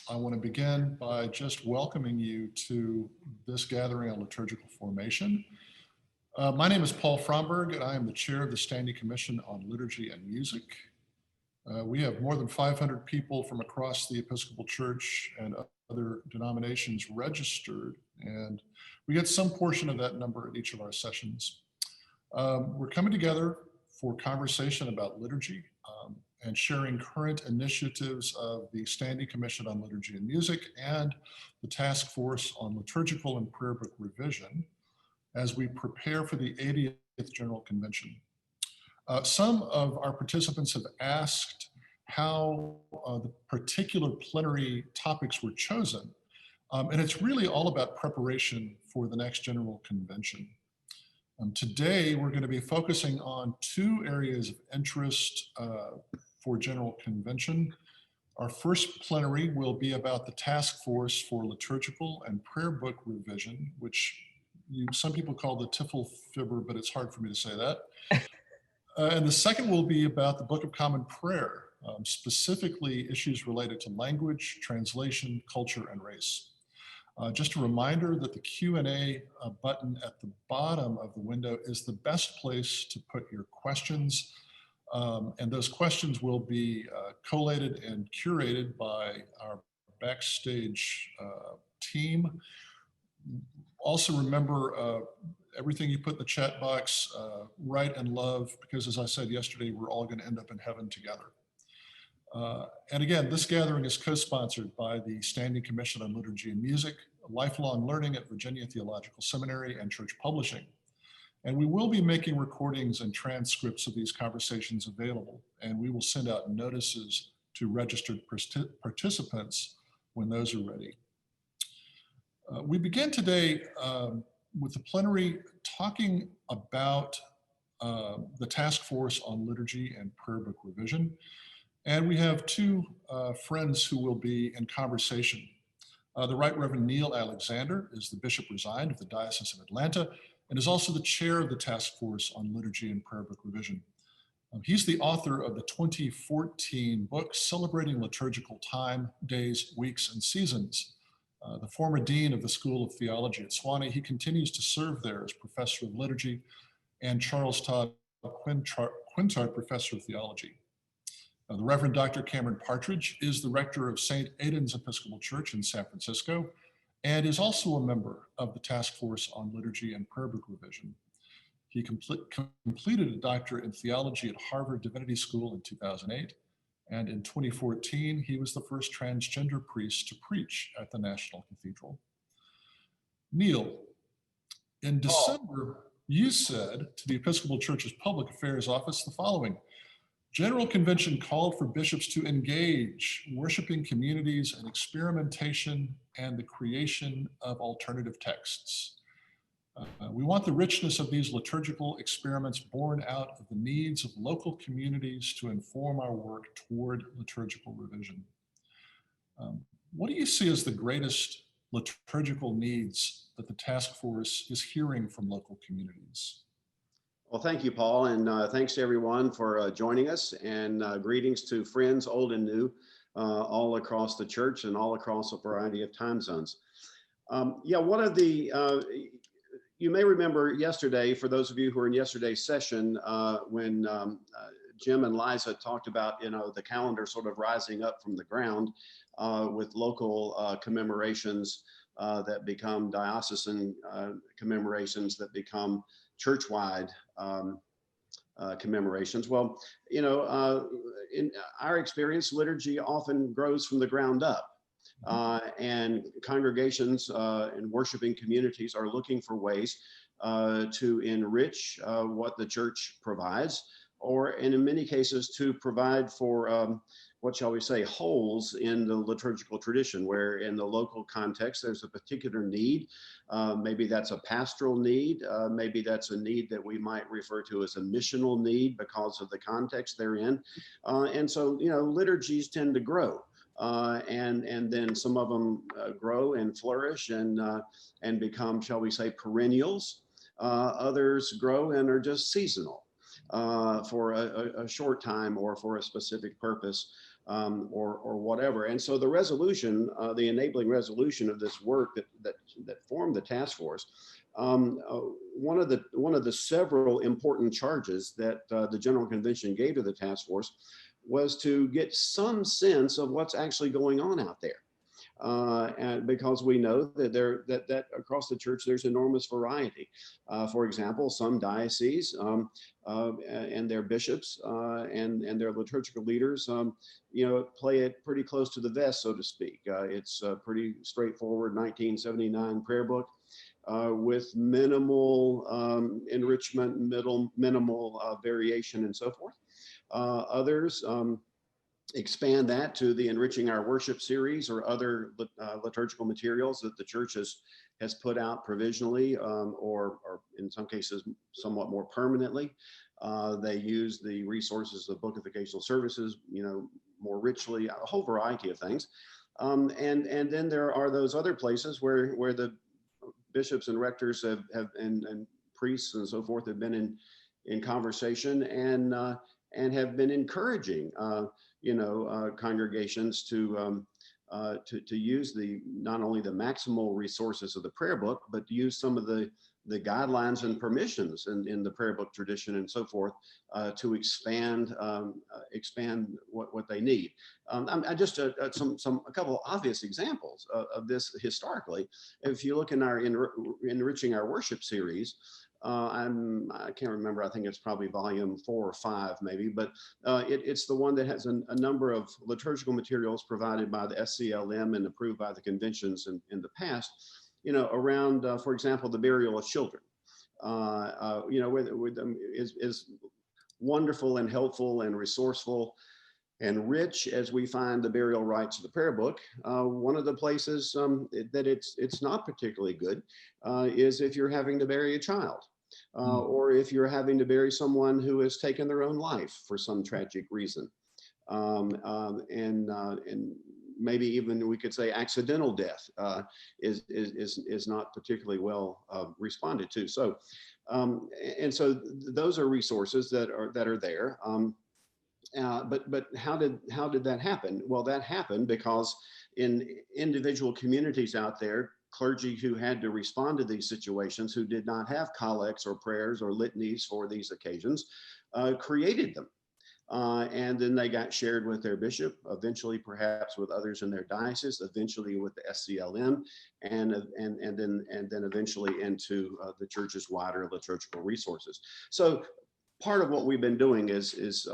I want to begin by just welcoming you to this gathering on liturgical formation. My name is Paul Fromberg, and I am the chair of the Standing Commission on Liturgy and Music. We have more than 500 people from across the Episcopal Church and other denominations registered, and we get some portion of that number at each of our sessions. We're coming together for conversation about liturgy and sharing current initiatives of the Standing Commission on Liturgy and Music and the Task Force on Liturgical and Prayer Book Revision as we prepare for the 80th General Convention. Some of our participants have asked how the particular plenary topics were chosen, and it's really all about preparation for the next General Convention. Today, we're going to be focusing on two areas of interest for General Convention. Our first plenary will be about the Task Force for Liturgical and Prayer Book Revision, which some people call the TIFL-FIBR, but it's hard for me to say that. And the second will be about the Book of Common Prayer, specifically issues related to language, translation, culture, and race. Just a reminder that the Q&A button at the bottom of the window is the best place to put your questions. And those questions will be collated and curated by our backstage team. Also remember, everything you put in the chat box, write and love, because as I said yesterday, we're all going to end up in heaven together. And again, this gathering is co-sponsored by the Standing Commission on Liturgy and Music, Lifelong Learning at Virginia Theological Seminary, and Church Publishing. And we will be making recordings and transcripts of these conversations available, and we will send out notices to registered participants when those are ready. We begin today with the plenary talking about the Task Force on Liturgy and Prayer Book Revision. And we have two friends who will be in conversation. The Right Reverend Neil Alexander is the Bishop Resigned of the Diocese of Atlanta and is also the chair of the Task Force on Liturgy and Prayer Book Revision. He's the author of the 2014 book, Celebrating Liturgical Time, Days, Weeks, and Seasons. The former dean of the School of Theology at Sewanee, he continues to serve there as professor of liturgy and Charles Todd Quintard Professor of Theology. The Reverend Dr. Cameron Partridge is the rector of St. Aidan's Episcopal Church in San Francisco and is also a member of the Task Force on Liturgy and Prayer Book Revision. He completed a doctorate in theology at Harvard Divinity School in 2008, and in 2014, he was the first transgender priest to preach at the National Cathedral. Neil, in December, you said to the Episcopal Church's Public Affairs Office the following: General Convention called for bishops to engage worshiping communities in experimentation and the creation of alternative texts. We want the richness of these liturgical experiments born out of the needs of local communities to inform our work toward liturgical revision. What do you see as the greatest liturgical needs that the task force is hearing from local communities? Well, thank you, Paul, and thanks to everyone for joining us, and greetings to friends old and new all across the church and all across a variety of time zones. One of the, you may remember yesterday, for those of you who were in yesterday's session, when Jim and Liza talked about, the calendar sort of rising up from the ground with local commemorations that become diocesan commemorations that become church-wide commemorations. Well, in our experience, liturgy often grows from the ground up. And congregations and worshiping communities are looking for ways to enrich what the church provides, and in many cases to provide for what shall we say, holes in the liturgical tradition, where in the local context there's a particular need. Maybe that's a pastoral need, maybe that's a need that we might refer to as a missional need because of the context they're in. And so, liturgies tend to grow. And then some of them grow and flourish and become, shall we say, perennials. Others grow and are just seasonal for a short time or for a specific purpose. or whatever. And so the resolution, the enabling resolution of this work that formed the task force, one of the several important charges that the General Convention gave to the task force was to get some sense of what's actually going on out there. And because we know that that across the church there's enormous variety. For example, some dioceses and their bishops and their liturgical leaders, play it pretty close to the vest, so to speak. It's a pretty straightforward 1979 prayer book with minimal enrichment, minimal variation, and so forth. Others expand that to the Enriching Our Worship series or other liturgical materials that the church has put out provisionally or in some cases somewhat more permanently. They use the resources of Book of Vocational Services, more richly, a whole variety of things. And then there are those other places where the bishops and rectors and priests and so forth have been in conversation and have been encouraging congregations to use not only the maximal resources of the prayer book, but to use some of the guidelines and permissions in the prayer book tradition and so forth to expand what they need. I just a couple of obvious examples of this historically. If you look in our Enriching Our Worship series, I can't remember, I think it's probably volume 4 or 5 maybe, but it's the one that has a number of liturgical materials provided by the SCLM and approved by the conventions in the past, around, for example, the burial of children, is wonderful and helpful and resourceful and rich as we find the burial rites of the prayer book. One of the places that it's not particularly good is if you're having to bury a child, or if you're having to bury someone who has taken their own life for some tragic reason, and maybe even we could say accidental death is not particularly well responded to. So, and so those are resources that are there. But how did that happen? Well, that happened because in individual communities out there, clergy who had to respond to these situations, who did not have collects or prayers or litanies for these occasions, created them. And then they got shared with their bishop, eventually perhaps with others in their diocese, eventually with the SCLM, and then eventually into the church's wider liturgical resources. So part of what we've been doing is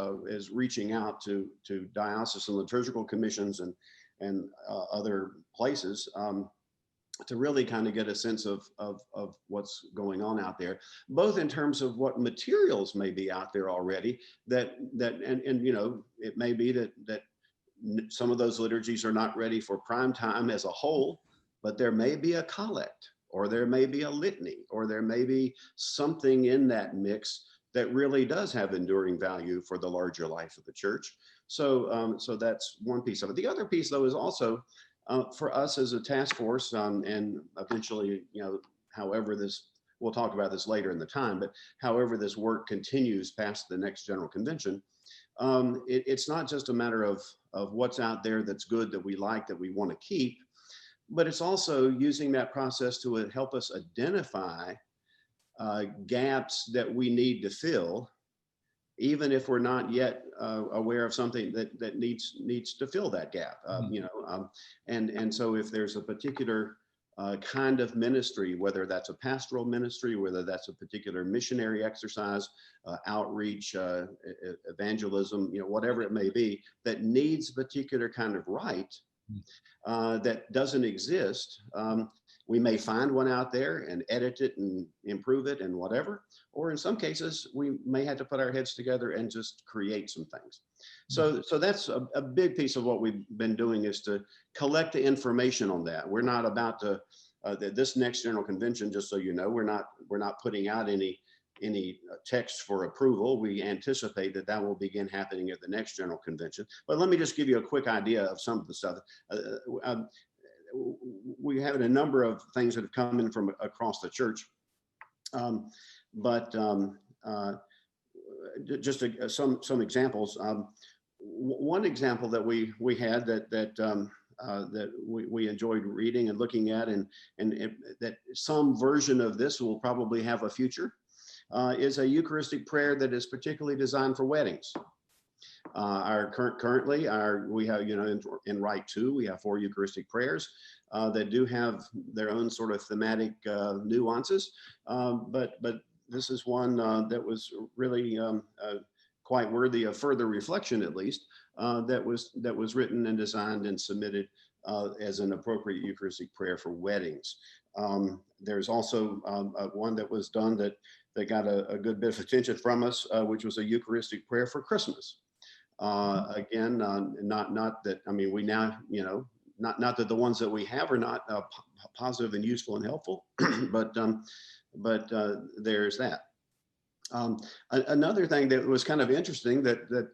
reaching out to diocesan liturgical commissions and other places to really kind of get a sense of what's going on out there, both in terms of what materials may be out there already and it may be that some of those liturgies are not ready for prime time as a whole, but there may be a collect, or there may be a litany, or there may be something in that mix that really does have enduring value for the larger life of the church. So that's one piece of it. The other piece, though, is also for us as a task force, and eventually, however this, we'll talk about this later in the time, but however this work continues past the next General Convention, it's not just a matter of what's out there that's good, that we like, that we want to keep, but it's also using that process to help us identify gaps that we need to fill, even if we're not yet aware of something that needs to fill that gap. And so if there's a particular kind of ministry, whether that's a pastoral ministry, whether that's a particular missionary exercise, outreach, evangelism, whatever it may be, that needs a particular kind of rite that doesn't exist, we may find one out there and edit it and improve it and whatever, or in some cases, we may have to put our heads together and just create some things. So that's a big piece of what we've been doing, is to collect the information on that. We're not about to, this next General Convention, just so you know, we're not putting out any text for approval. We anticipate that will begin happening at the next General Convention. But let me just give you a quick idea of some of the stuff. We have a number of things that have come in from across the church, but just some examples. one example that we had that we enjoyed reading and looking at, and that some version of this will probably have a future, is a Eucharistic prayer that is particularly designed for weddings. Currently, we have, in Rite 2, we have 4 Eucharistic prayers that do have their own sort of thematic nuances, but this is one that was really quite worthy of further reflection, at least, that was written and designed and submitted as an appropriate Eucharistic prayer for weddings. There's also one that was done that got a good bit of attention from us, which was a Eucharistic prayer for Christmas. Again, not that, I mean, we now, not that the ones that we have are not positive and useful and helpful, but there's that. Another thing that was kind of interesting that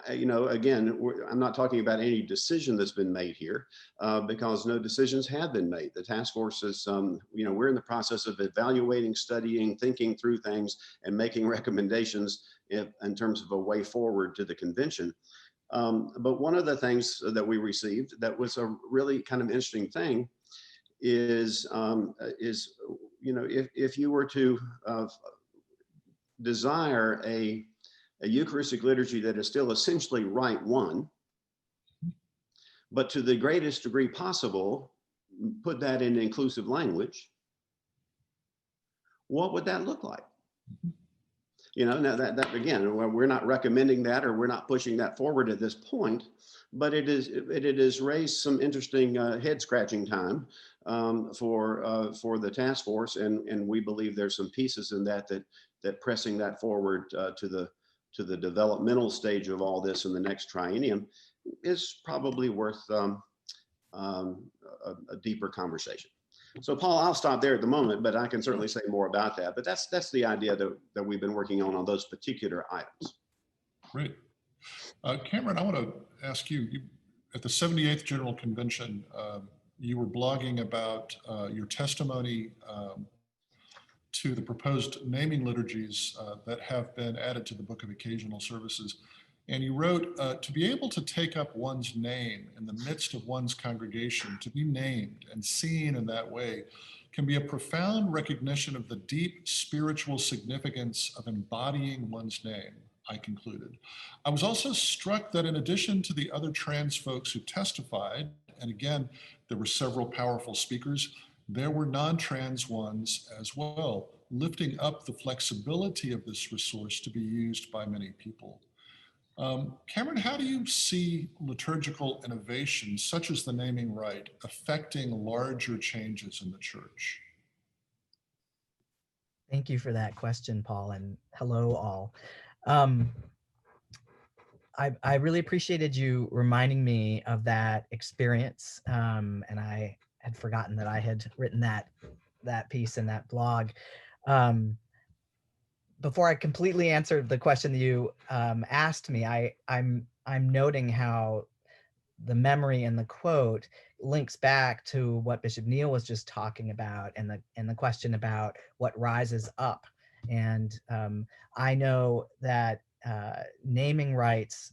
again, I'm not talking about any decision that's been made here, because no decisions have been made. The task force is, we're in the process of evaluating, studying, thinking through things, and making recommendations in terms of a way forward to the convention. But one of the things that we received that was a really kind of interesting thing is if you were to desire a Eucharistic liturgy that is still essentially Rite 1, but to the greatest degree possible, put that in inclusive language, what would that look like? Now that again, we're not recommending that, or we're not pushing that forward at this point, but it has raised some interesting head scratching time for the task force, and we believe there's some pieces in that pressing that forward to the developmental stage of all this in the next triennium is probably worth a deeper conversation. So Paul, I'll stop there at the moment, but I can certainly say more about that. But that's the idea that we've been working on those particular items. Great. Cameron, I want to ask you, at the 78th General Convention, you were blogging about your testimony to the proposed naming liturgies that have been added to the Book of Occasional Services. And you wrote, to be able to take up one's name in the midst of one's congregation, to be named and seen in that way, can be a profound recognition of the deep spiritual significance of embodying one's name, I concluded. I was also struck that in addition to the other trans folks who testified, and again, there were several powerful speakers, there were non-trans ones as well, lifting up the flexibility of this resource to be used by many people. Cameron, how do you see liturgical innovations, such as the naming rite, affecting larger changes in the church? Thank you for that question, Paul, and hello all. I really appreciated you reminding me of that experience, and I had forgotten that I had written that piece in that blog. Before I completely answered the question that you asked me, I'm noting how the memory in the quote links back to what Bishop Neal was just talking about, and the question about what rises up. And I know that naming rights,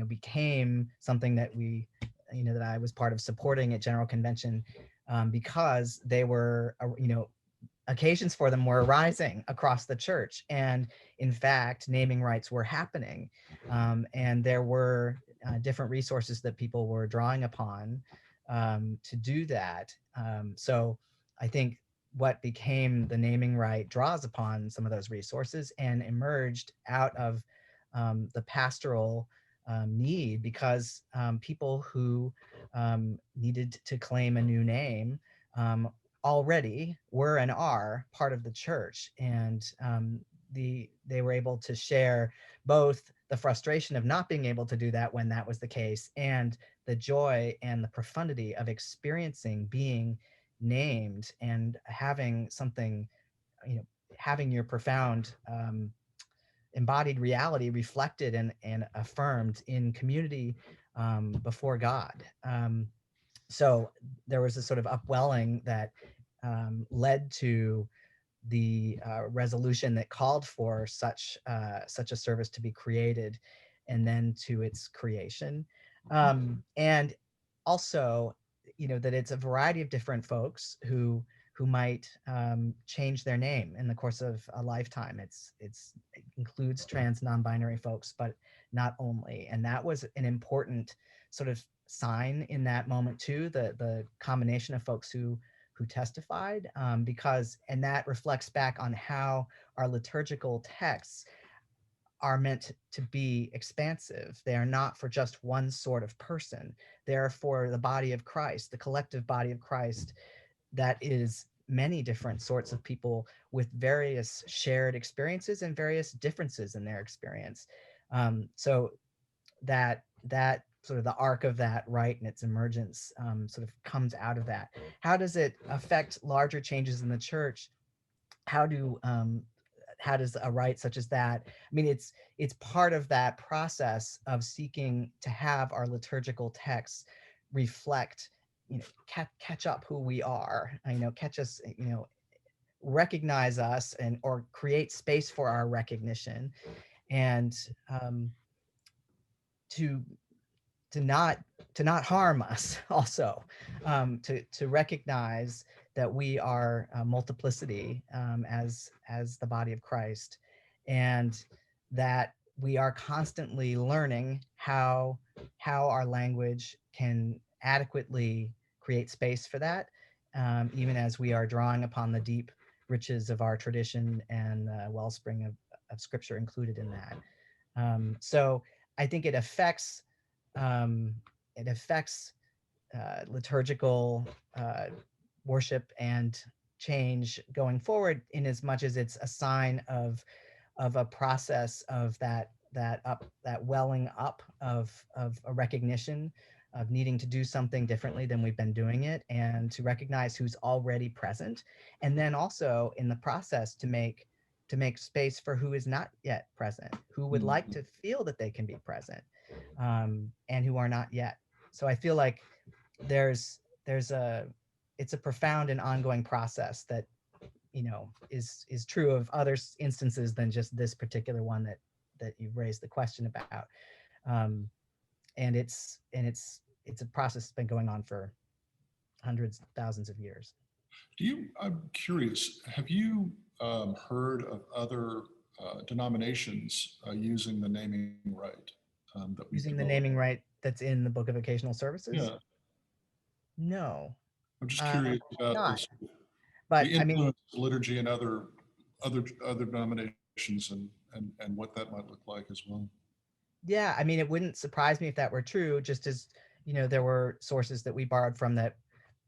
became something that that I was part of supporting at General Convention, because they were, occasions for them were arising across the church. And in fact, naming rights were happening. And there were different resources that people were drawing upon to do that. So I think what became the naming right draws upon some of those resources and emerged out of the pastoral need, because people who needed to claim a new name already were and are part of the church, and they were able to share both the frustration of not being able to do that when that was the case, and the joy and the profundity of experiencing being named and having something, having your profound embodied reality reflected and affirmed in community before God. So there was a sort of upwelling that led to the resolution that called for such a service to be created. and then to its creation. And also, that it's a variety of different folks who might change their name in the course of a lifetime. It includes trans non-binary folks, but not only. And that was an important sort of sign in that moment too, the combination of folks who testified, and that reflects back on how our liturgical texts are meant to be expansive. They are not for just one sort of person. They are for the body of Christ, the collective body of Christ, that is many different sorts of people with various shared experiences and various differences in their experience. So that sort of the arc of that rite and its emergence sort of comes out of that. How does it affect larger changes in the church? How does a rite such as that, I mean, it's part of that process of seeking to have our liturgical texts reflect, catch up who we are, catch us, recognize us, and or create space for our recognition, and to not harm us also, to recognize that we are multiplicity, as the body of Christ, and that we are constantly learning how our language can adequately create space for that, even as we are drawing upon the deep riches of our tradition and wellspring of Scripture included in that. So I think it affects liturgical worship and change going forward, in as much as it's a sign of a process of that welling up of a recognition of needing to do something differently than we've been doing it, and to recognize who's already present, and then also in the process to make space for who is not yet present, who would like to feel that they can be present, and who are not yet. So I feel like it's a profound and ongoing process that is true of other instances than just this particular one that you've raised the question about. And it's a process that's been going on for hundreds, thousands of years. I'm curious, have you heard of other denominations using the naming right? That we've Using the developed? naming right that's in the Book of Occasional Services? Yeah, No. I'm just curious about Not. this, But the I mean, influence of liturgy and other denominations, and what that might look like as well. yeah, I mean, it wouldn't surprise me if that were true, just as, there were sources that we borrowed from that,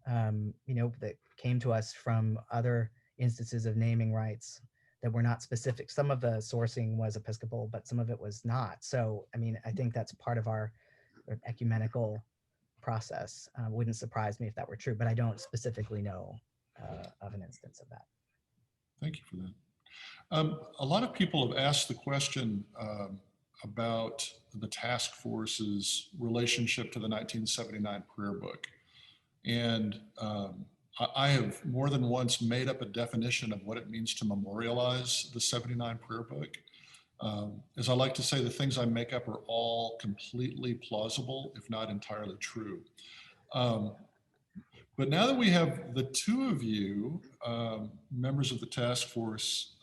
that came to us from other instances of naming rights that were not specific. Some of the sourcing was Episcopal, but some of it was not. So, I mean, I think that's part of our ecumenical process. Wouldn't surprise me if that were true, but I don't specifically know of an instance of that. Thank you for that. A lot of people have asked the question about the task force's relationship to the 1979 prayer book. And I have more than once made up a definition of what it means to memorialize the 79 prayer book. As I like to say, the things I make up are all completely plausible, if not entirely true. But now that we have the two of you, members of the task force,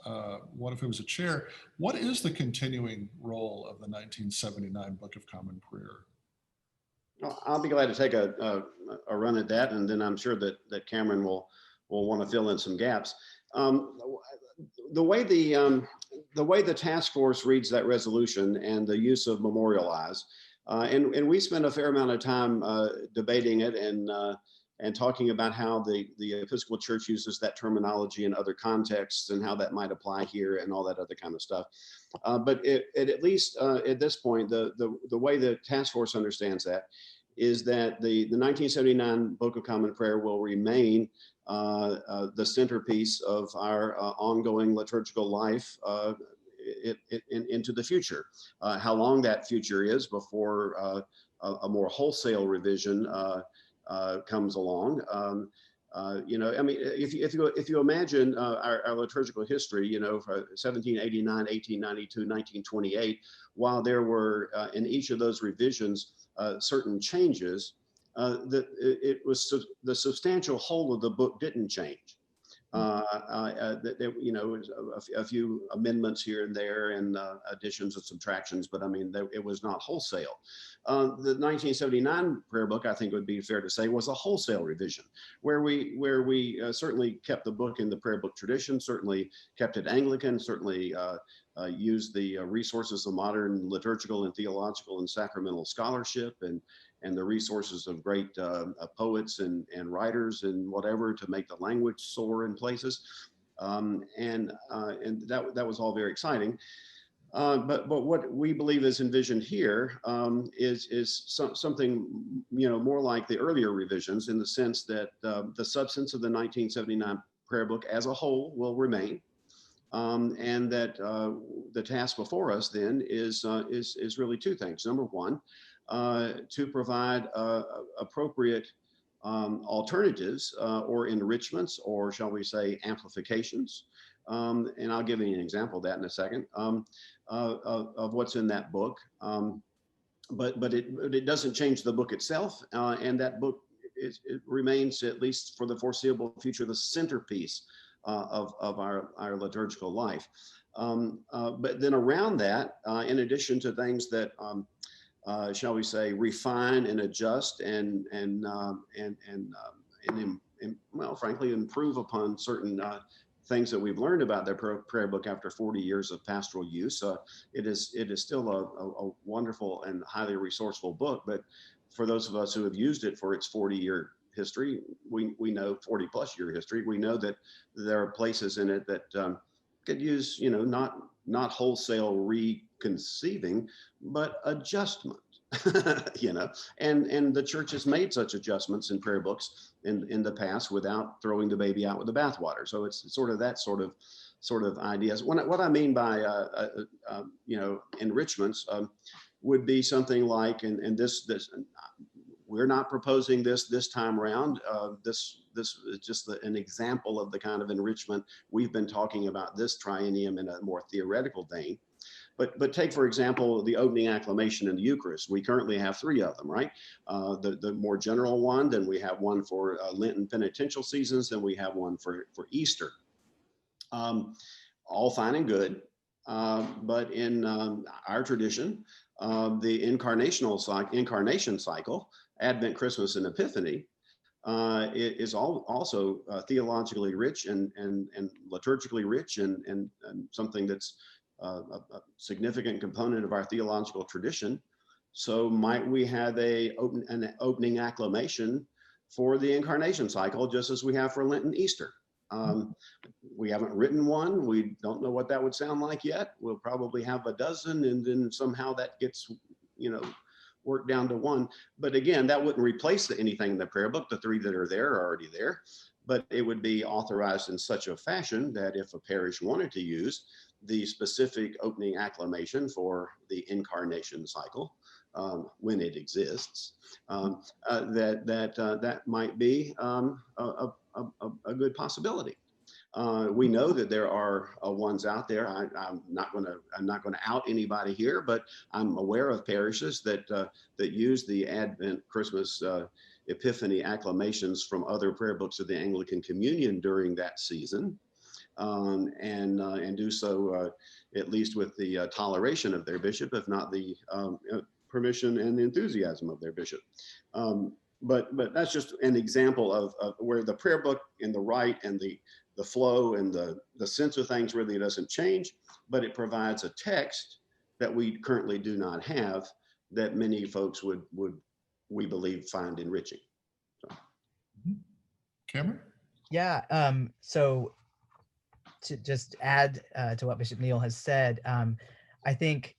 one of whom is a chair, what is the continuing role of the 1979 Book of Common Prayer? Well, I'll be glad to take a run at that, and then I'm sure that Cameron will want to fill in some gaps. The way the task force reads that resolution and the use of memorialize, and we spent a fair amount of time debating it and talking about how the Episcopal Church uses that terminology in other contexts and how that might apply here and all that other kind of stuff. But at least at this point, the way the task force understands that is that the 1979 Book of Common Prayer will remain the centerpiece of our ongoing liturgical life into the future. How long that future is before a more wholesale revision comes along You know, I mean, if you imagine our liturgical history, you know, for 1789, 1892, 1928, while there were in each of those revisions certain changes, it was the substantial whole of the book didn't change. You know, a few amendments here and there, and additions and subtractions, but I mean, it was not wholesale. The 1979 prayer book, I think it would be fair to say, was a wholesale revision, where we certainly kept the book in the prayer book tradition, certainly kept it Anglican, certainly used the resources of modern liturgical and theological and sacramental scholarship, and the resources of great poets and writers and whatever to make the language soar in places. And that was all very exciting. But what we believe is envisioned here is something, you know, more like the earlier revisions, in the sense that the substance of the 1979 prayer book as a whole will remain. And that the task before us then is really two things. Number one, to provide appropriate alternatives or enrichments, or shall we say amplifications. And I'll give you an example of that in a second, of what's in that book. But it doesn't change the book itself. And that book, it remains, at least for the foreseeable future, the centerpiece of our liturgical life. But then around that, in addition to things that shall we say, refine and adjust and well, frankly, improve upon certain things that we've learned about their prayer book after 40 years of pastoral use. It is still a wonderful and highly resourceful book, but for those of us who have used it for its 40-year history, we know 40+ year history, we know that there are places in it that could use, you know, not wholesale reconceiving, but adjustment. You know, and the church has made such adjustments in prayer books in the past without throwing the baby out with the bathwater. So it's sort of that sort of ideas. What I mean by you know, enrichments would be something like, and this we're not proposing this time around. This is just an example of the kind of enrichment we've been talking about this triennium in a more theoretical vein. But take, for example, the opening acclamation in the Eucharist. We currently have 3 of them, right? The more general one, then we have one for Lenten penitential seasons, then we have one for Easter. All fine and good, but in our tradition, the incarnation cycle, Advent, Christmas, and Epiphany, is also theologically rich and liturgically rich, and something that's a significant component of our theological tradition. So might we have an opening acclamation for the incarnation cycle, just as we have for Lent and Easter? We haven't written one. We don't know what that would sound like yet. We'll probably have a dozen, and then somehow that gets, you know, worked down to one. But again, that wouldn't replace anything in the prayer book. The 3 that are there are already there, but it would be authorized in such a fashion that if a parish wanted to use the specific opening acclamation for the incarnation cycle, when it exists, that might be a good possibility. We know that there are ones out there. I'm not going to out anybody here, but I'm aware of parishes that use the Advent, Christmas, Epiphany acclamations from other prayer books of the Anglican Communion during that season, and do so at least with the toleration of their bishop, if not the permission and the enthusiasm of their bishop. But that's just an example of where the prayer book in the rite and the flow and the sense of things really doesn't change, but it provides a text that we currently do not have, that many folks would we believe find enriching. So. Cameron? Yeah, so to just add to what Bishop Neal has said, I think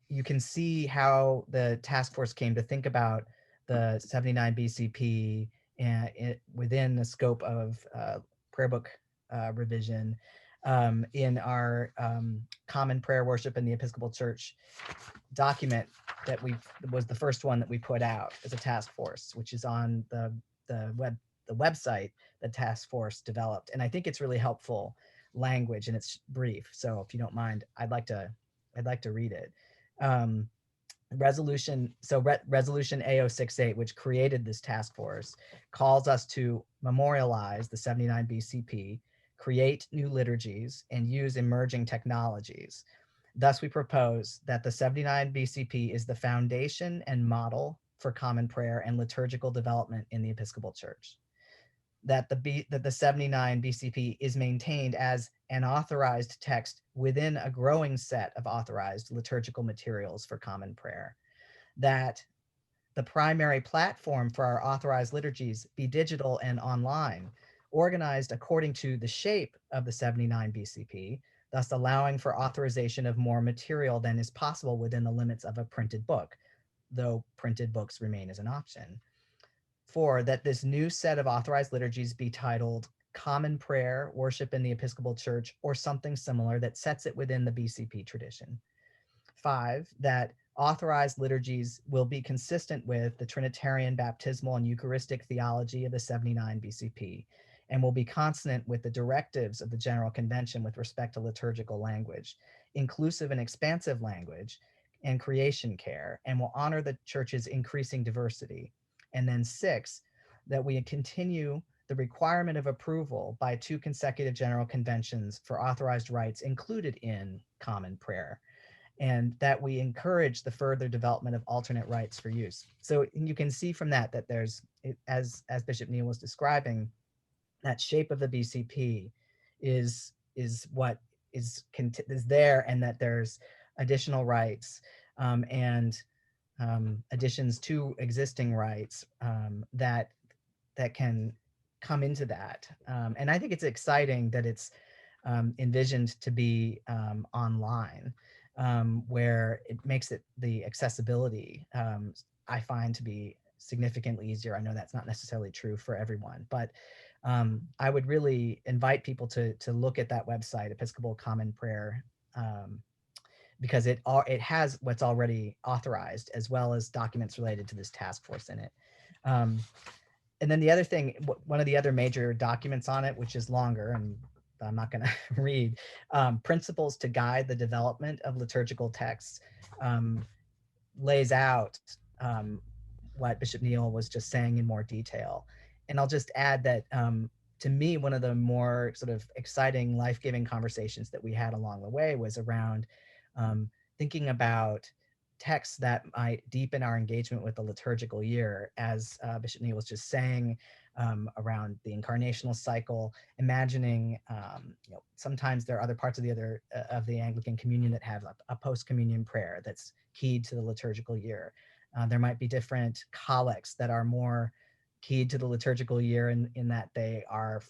you can see how the task force came to think about the 79 BCP and within the scope of prayer book revision in our Common Prayer Worship in the Episcopal Church document that was the first one that we put out as a task force, which is on the web the website the task force developed. And I think it's really helpful language, and it's brief. So if you don't mind, I'd like to read it. Resolution A068, which created this task force, calls us to memorialize the 79 BCP, create new liturgies, and use emerging technologies. Thus, we propose that the 79 BCP is the foundation and model for common prayer and liturgical development in the Episcopal Church. That the 79 BCP is maintained as an authorized text within a growing set of authorized liturgical materials for common prayer. That the primary platform for our authorized liturgies be digital and online, organized according to the shape of the 79 BCP, thus allowing for authorization of more material than is possible within the limits of a printed book, though printed books remain as an option. 4, that this new set of authorized liturgies be titled Common Prayer, Worship in the Episcopal Church, or something similar that sets it within the BCP tradition. 5, that authorized liturgies will be consistent with the Trinitarian baptismal and Eucharistic theology of the 79 BCP, and will be consonant with the directives of the General Convention with respect to liturgical language, inclusive and expansive language, and creation care, and will honor the Church's increasing diversity. And then 6, that we continue the requirement of approval by 2 consecutive General Conventions for authorized rites included in common prayer, and that we encourage the further development of alternate rites for use. So you can see from that there's, as Bishop Neal was describing, that shape of the BCP is what is there, and that there's additional rites and additions to existing rights that can come into that. And I think it's exciting that it's envisioned to be online, where it makes it the accessibility I find to be significantly easier. I know that's not necessarily true for everyone, but I would really invite people to look at that website, Episcopal Common Prayer, because it has what's already authorized, as well as documents related to this task force in it. And then the other thing, one of the other major documents on it, which is longer and I'm not going to read, Principles to Guide the Development of Liturgical Texts, lays out what Bishop Neal was just saying in more detail. And I'll just add that to me, one of the more sort of exciting, life-giving conversations that we had along the way was around thinking about texts that might deepen our engagement with the liturgical year, as Bishop Neal was just saying, around the incarnational cycle, imagining, sometimes there are other parts of the Anglican communion that have a post-communion prayer that's keyed to the liturgical year. There might be different collects that are more keyed to the liturgical year in that they are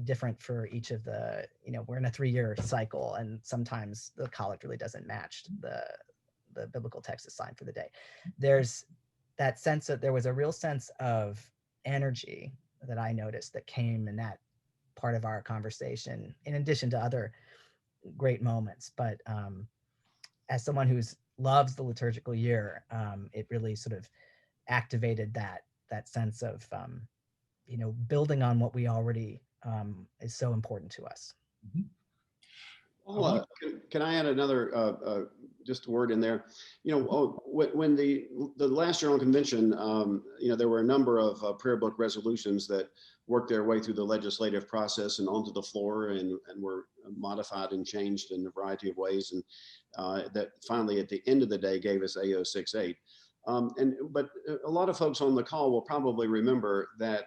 different for each of the, we're in a 3-year cycle, and sometimes the collect really doesn't match the biblical text assigned for the day. There's that sense that there was a real sense of energy that I noticed that came in that part of our conversation, in addition to other great moments. But as someone who loves the liturgical year, it really sort of activated that sense of building on what we already is so important to us. Mm-hmm. Well, can I add another just a word in there? When the last General Convention, there were a number of prayer book resolutions that worked their way through the legislative process and onto the floor, and were modified and changed in a variety of ways, and that finally at the end of the day gave us A068. But a lot of folks on the call will probably remember that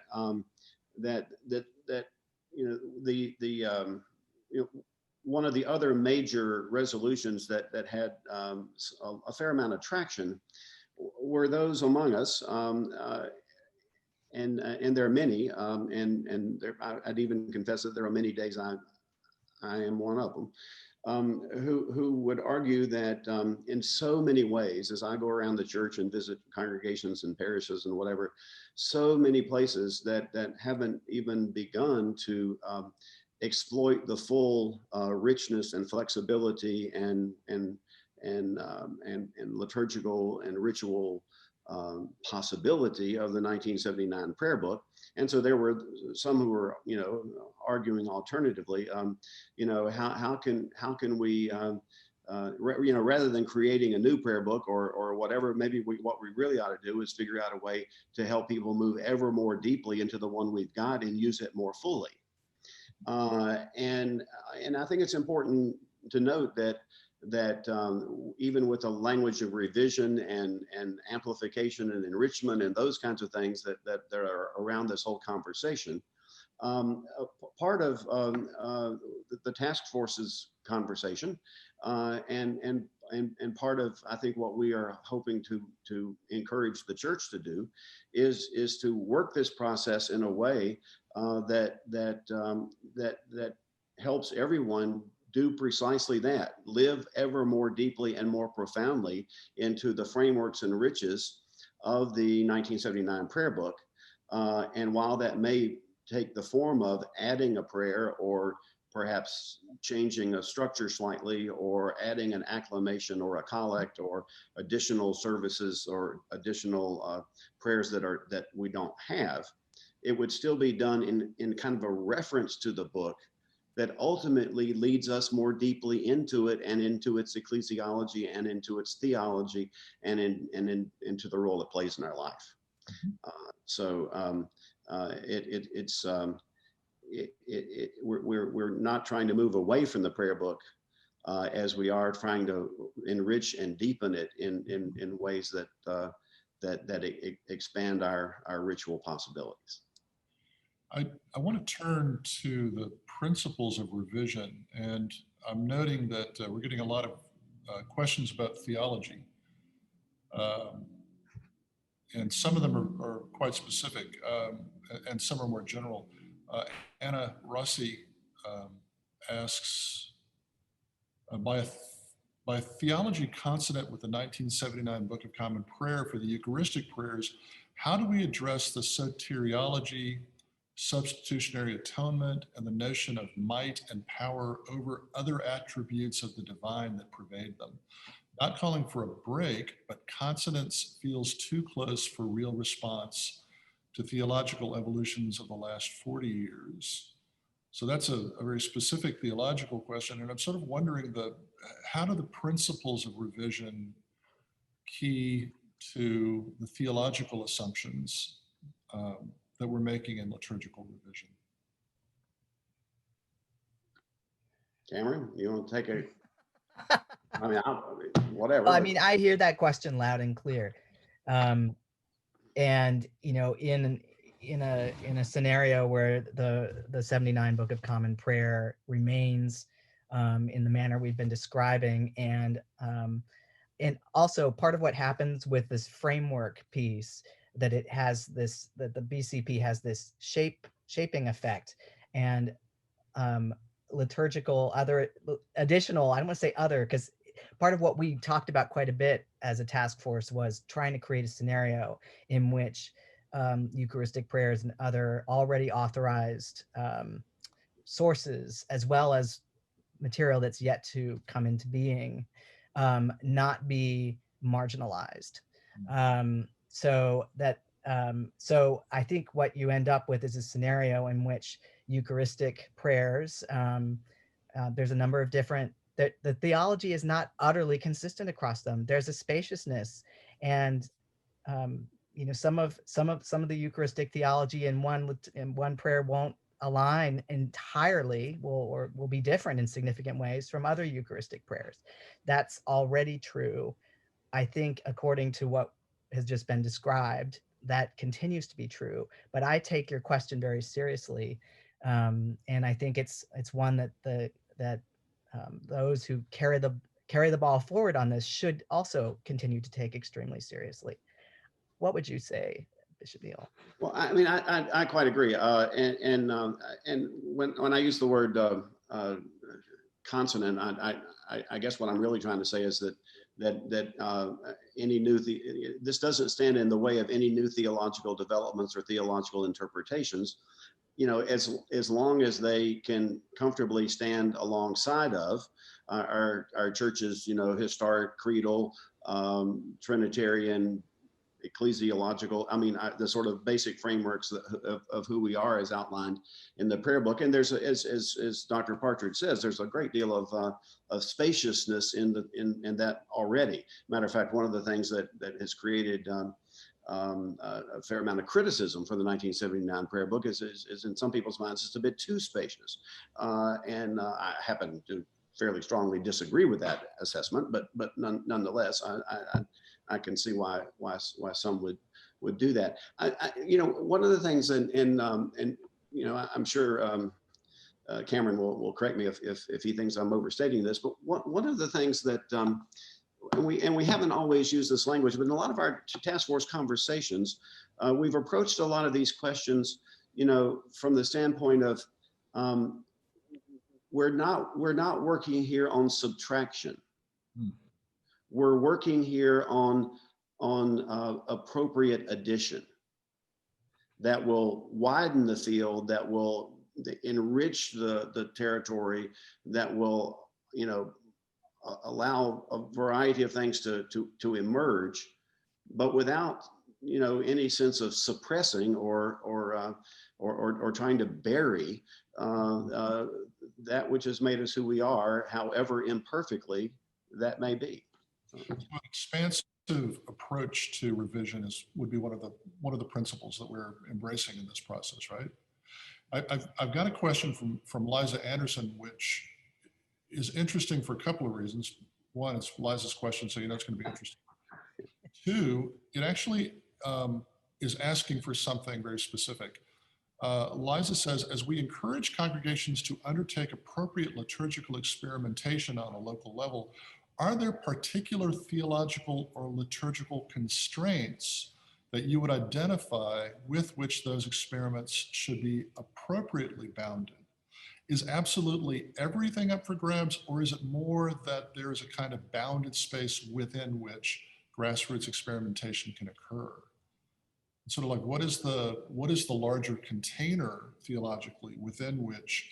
one of the other major resolutions that had a fair amount of traction were those among us, and there are many, and I'd even confess that there are many days I am one of them, who would argue that in so many ways, as I go around the church and visit congregations and parishes and whatever, so many places that haven't even begun to exploit the full richness and flexibility and liturgical and ritual possibility of the 1979 prayer book. And so there were some who were, arguing alternatively, how can we, rather than creating a new prayer book or whatever, maybe what we really ought to do is figure out a way to help people move ever more deeply into the one we've got and use it more fully. And I think it's important to note that even with the language of revision and amplification and enrichment and those kinds of things that are around this whole conversation, part of the task force's conversation and part of, I think, what we are hoping to encourage the church to do is to work this process in a way that helps everyone do precisely that, live ever more deeply and more profoundly into the frameworks and riches of the 1979 prayer book. And while that may take the form of adding a prayer or perhaps changing a structure slightly or adding an acclamation or a collect or additional services or additional prayers that we don't have, it would still be done in kind of a reference to the book that ultimately leads us more deeply into it and into its ecclesiology and into its theology and into the role it plays in our life. We're not trying to move away from the prayer book as we are trying to enrich and deepen it in ways that expand our ritual possibilities. I want to turn to the principles of revision, and I'm noting that we're getting a lot of questions about theology, and some of them are quite specific, and some are more general. Anna Rossi asks, by theology consonant with the 1979 Book of Common Prayer for the Eucharistic prayers, how do we address the soteriology, substitutionary atonement, and the notion of might and power over other attributes of the divine that pervade them? Not calling for a break, but consonance feels too close for real response to theological evolutions of the last 40 years. So that's a very specific theological question. And I'm sort of wondering how do the principles of revision key to the theological assumptions that we're making in liturgical revision? Cameron, you want to take a, I mean, whatever. Well, I mean, I hear that question loud and clear. And, in a scenario where the 79 Book of Common Prayer remains in the manner we've been describing, and also part of what happens with this framework piece, that it has this, that the BCP has this shaping effect, and liturgical additional, I don't want to say other, because part of what we talked about quite a bit as a task force was trying to create a scenario in which Eucharistic prayers and other already authorized sources, as well as material that's yet to come into being, not be marginalized. So I think what you end up with is a scenario in which Eucharistic prayers, there's a number of different, the theology is not utterly consistent across them. There's a spaciousness, and some of the Eucharistic theology in one prayer won't align entirely, will be different in significant ways from other Eucharistic prayers. That's already true. I think according to what has just been described, that continues to be true. But I take your question very seriously, and I think it's one that those who carry the ball forward on this should also continue to take extremely seriously. What would you say, Bishop Neal? Well, I mean, I quite agree. And when I use the word consonant, I guess what I'm really trying to say is that any new this doesn't stand in the way of any new theological developments or theological interpretations. As long as they can comfortably stand alongside of our church's historic creedal Trinitarian ecclesiological, the sort of basic frameworks of who we are as outlined in the prayer book. And there's, as Dr. Partridge says, there's a great deal of spaciousness in that already. Matter of fact, one of the things that has created a fair amount of criticism for the 1979 prayer book is in some people's minds it's a bit too spacious, and I happen to fairly strongly disagree with that assessment, but nonetheless, I can see why some would do that. One of the things, and I'm sure Cameron will correct me if he thinks I'm overstating this, but one of the things that and we haven't always used this language, but in a lot of our task force conversations, we've approached a lot of these questions, from the standpoint of we're not working here on subtraction. We're working here on appropriate addition that will widen the field, that will enrich the territory, that will allow a variety of things to emerge, but without any sense of suppressing or trying to bury that which has made us who we are, however imperfectly that may be. So an expansive approach to revision would be one of the principles that we're embracing in this process, right? I've got a question from Liza Anderson, which is interesting for a couple of reasons. One, it's Liza's question, so it's going to be interesting. Two, it actually is asking for something very specific. Liza says, as we encourage congregations to undertake appropriate liturgical experimentation on a local level, are there particular theological or liturgical constraints that you would identify with which those experiments should be appropriately bounded? Is absolutely everything up for grabs, or is it more that there is a kind of bounded space within which grassroots experimentation can occur? Sort of like, what is the larger container theologically within which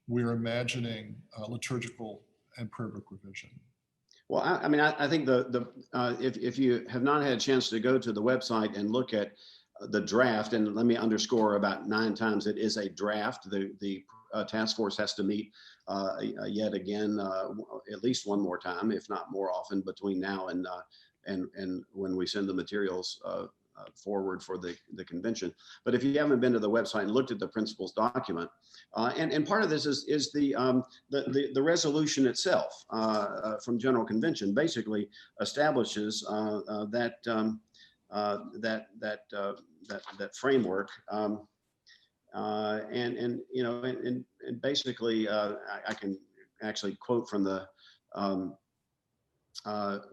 we're imagining liturgical and prayer book revision? Well, I think if you have not had a chance to go to the website and look at the draft, and let me underscore about 9 times it is a draft. The task force has to meet yet again at least one more time, if not more often, between now and when we send the materials forward for the convention. But if you haven't been to the website and looked at the principles document, and part of this is the resolution itself from General Convention basically establishes that framework, and basically I can actually quote from the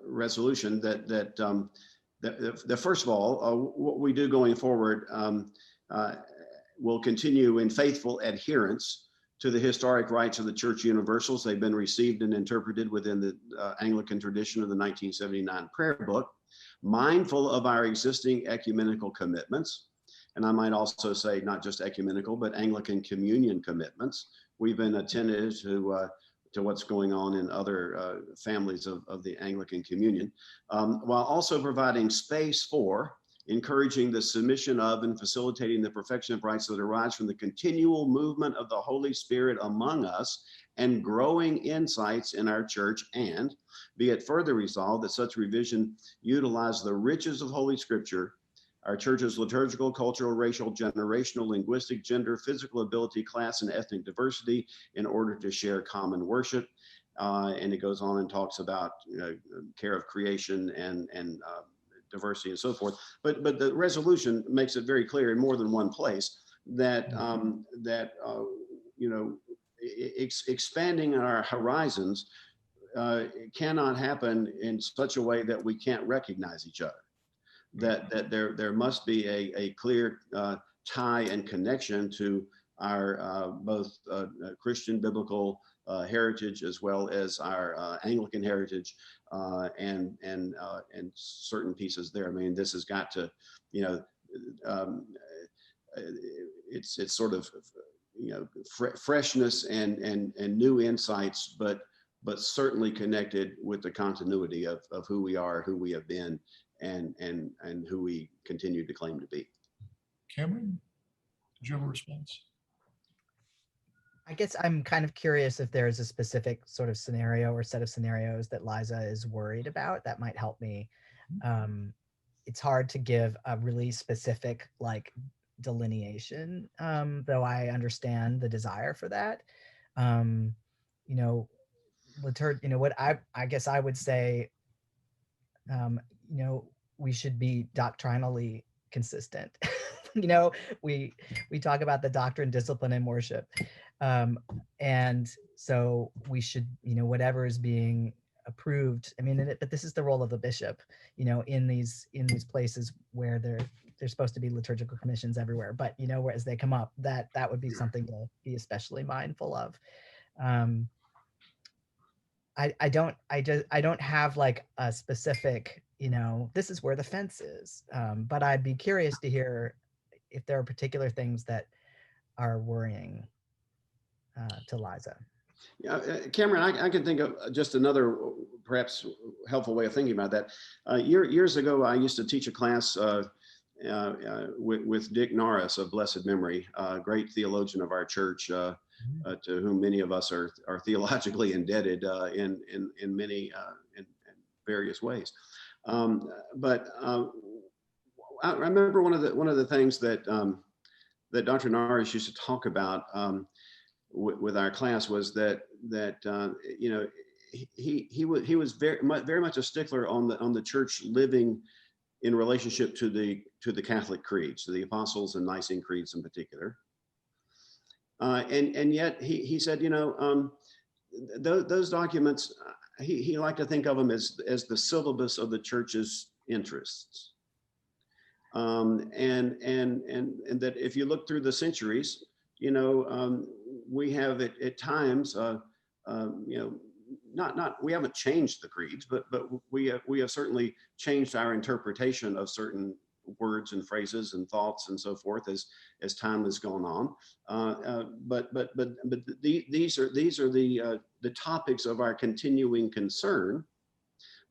resolution that first of all, what we do going forward will continue in faithful adherence to the historic rites of the Church Universals. They've been received and interpreted within the Anglican tradition of the 1979 prayer book, mindful of our existing ecumenical commitments. And I might also say not just ecumenical, but Anglican communion commitments. We've been attentive to what's going on in other families of the Anglican communion, while also providing space for encouraging the submission of and facilitating the perfection of rights that arise from the continual movement of the Holy Spirit among us and growing insights in our church, and be it further resolved that such revision utilize the riches of Holy Scripture, our church's liturgical, cultural, racial, generational, linguistic, gender, physical ability, class, and ethnic diversity in order to share common worship. And it goes on and talks about care of creation and diversity and so forth. But the resolution makes it very clear in more than one place that expanding our horizons cannot happen in such a way that we can't recognize each other. That there must be a clear tie and connection to our both Christian biblical heritage as well as our Anglican heritage and certain pieces there. I mean, this has got to, it's sort of freshness and new insights, but but certainly connected with the continuity of who we are, who we have been, and who we continue to claim to be. Cameron, did you have a response? I guess I'm kind of curious if there's a specific sort of scenario or set of scenarios that Liza is worried about that might help me. It's hard to give a really specific like delineation, though I understand the desire for that. You know, what I guess I would say, we should be doctrinally consistent. We talk about the doctrine, discipline, and worship. And so we should, whatever is being approved. I mean, but this is the role of the bishop, in these places where there's supposed to be liturgical commissions everywhere, but as they come up, that would be something to be especially mindful of. I don't have like a specific, this is where the fence is. But I'd be curious to hear if there are particular things that are worrying to Liza. Yeah, Cameron, I can think of just another perhaps helpful way of thinking about that. Years ago, I used to teach a class with Dick Norris of blessed memory, a great theologian of our church, to whom many of us are theologically indebted in many in various ways. But I remember one of the things that that Dr. Norris used to talk about with our class was that he was very much a stickler on the church living in relationship to the Catholic creeds, to the Apostles' and Nicene creeds in particular. And yet he said, those documents, he liked to think of them as the syllabus of the church's interests. And that if you look through the centuries, we have at times, we haven't changed the creeds, but we have certainly changed our interpretation of certain words and phrases and thoughts and so forth as time has gone on. But these are the topics of our continuing concern.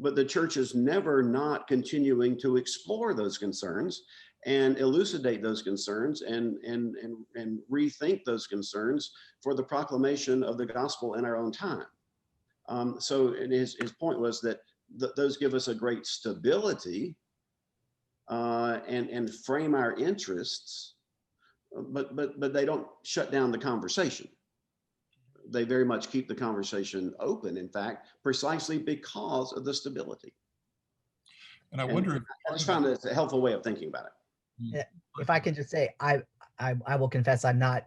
But the church is never not continuing to explore those concerns and elucidate those concerns and rethink those concerns for the proclamation of the gospel in our own time. So his point was that those give us a great stability and frame our interests, but they don't shut down the conversation. They very much keep the conversation open, in fact, precisely because of the stability. And I wonder if I just found it a helpful way of thinking about it. If I can just say, I will confess I'm not,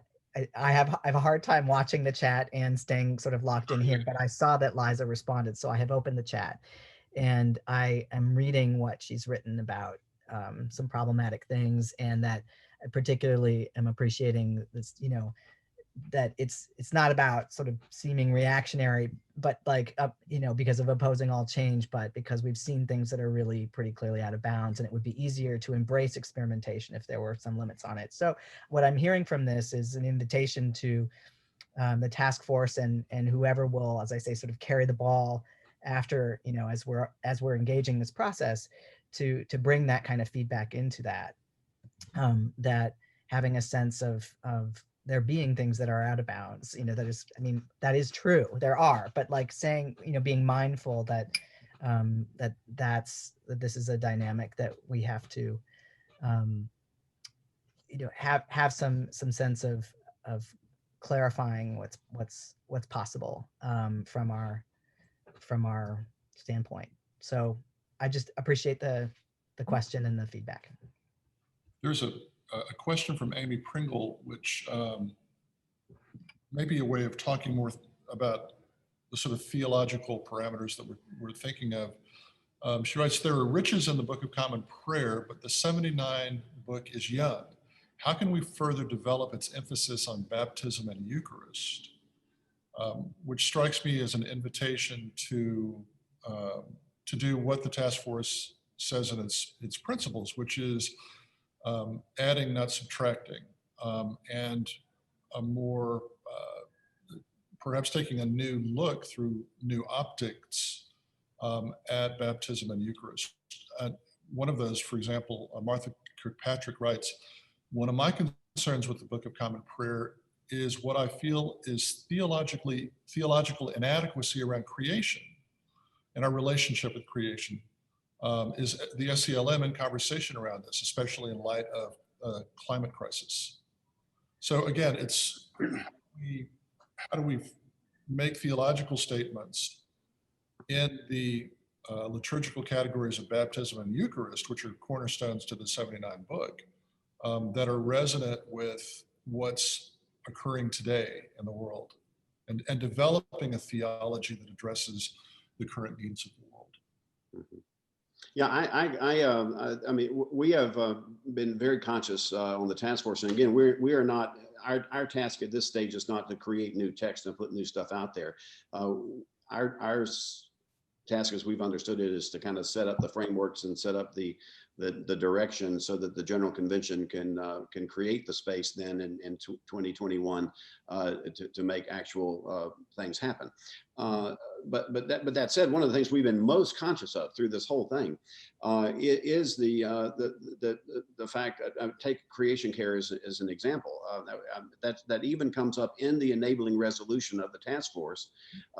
I have a hard time watching the chat and staying sort of locked in here, but I saw that Liza responded, so I have opened the chat and I am reading what she's written about some problematic things, and that I particularly am appreciating this, that it's not about sort of seeming reactionary, but like, because of opposing all change, but because we've seen things that are really pretty clearly out of bounds, and it would be easier to embrace experimentation if there were some limits on it. So what I'm hearing from this is an invitation to the task force and whoever will, as I say, sort of carry the ball after, as we're engaging this process, to bring that kind of feedback into that, that having a sense of there being things that are out of bounds, that is true. There are, but like saying, being mindful that this is a dynamic that we have to, have some sense of clarifying what's possible from our standpoint. So I just appreciate the question and the feedback. There's a question from Amy Pringle, which may be a way of talking more about the sort of theological parameters that we're thinking of. She writes, there are riches in the Book of Common Prayer, but the 79 book is young. How can we further develop its emphasis on baptism and Eucharist? Which strikes me as an invitation to do what the task force says in its principles, which is adding, not subtracting, and a more perhaps taking a new look through new optics at baptism and Eucharist. One of those, for example, Martha Kirkpatrick writes, one of my concerns with the Book of Common Prayer is what I feel is theological inadequacy around creation and our relationship with creation. Is the SCLM in conversation around this, especially in light of climate crisis? So again, it's how do we make theological statements in the liturgical categories of baptism and Eucharist, which are cornerstones to the 79 book, that are resonant with what's occurring today in the world, and developing a theology that addresses the current needs of the world. Mm-hmm. Yeah, I mean, we have been very conscious on the task force, and again, we are not. Our task at this stage is not to create new text and put new stuff out there. Our task, as we've understood it, is to kind of set up the frameworks and set up the direction so that the General Convention can create the space then in 2021 to make actual things happen. But that said, one of the things we've been most conscious of through this whole thing is the fact that take creation care as an example. That even comes up in the enabling resolution of the task force,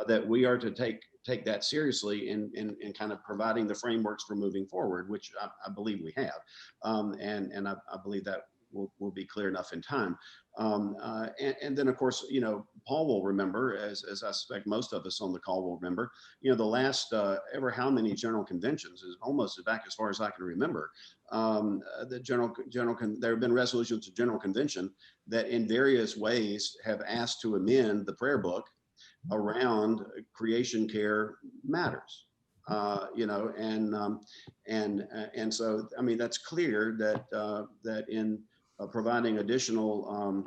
that we are to take that seriously in kind of providing the frameworks for moving forward, which I believe we have, and I believe that will be clear enough in time. And then, of course, Paul will remember, as I suspect most of us on the call will remember, the last ever how many general conventions is almost back as far as I can remember. There have been resolutions of General Convention that in various ways have asked to amend the prayer book around creation care matters. And so, I mean, that's clear that in providing additional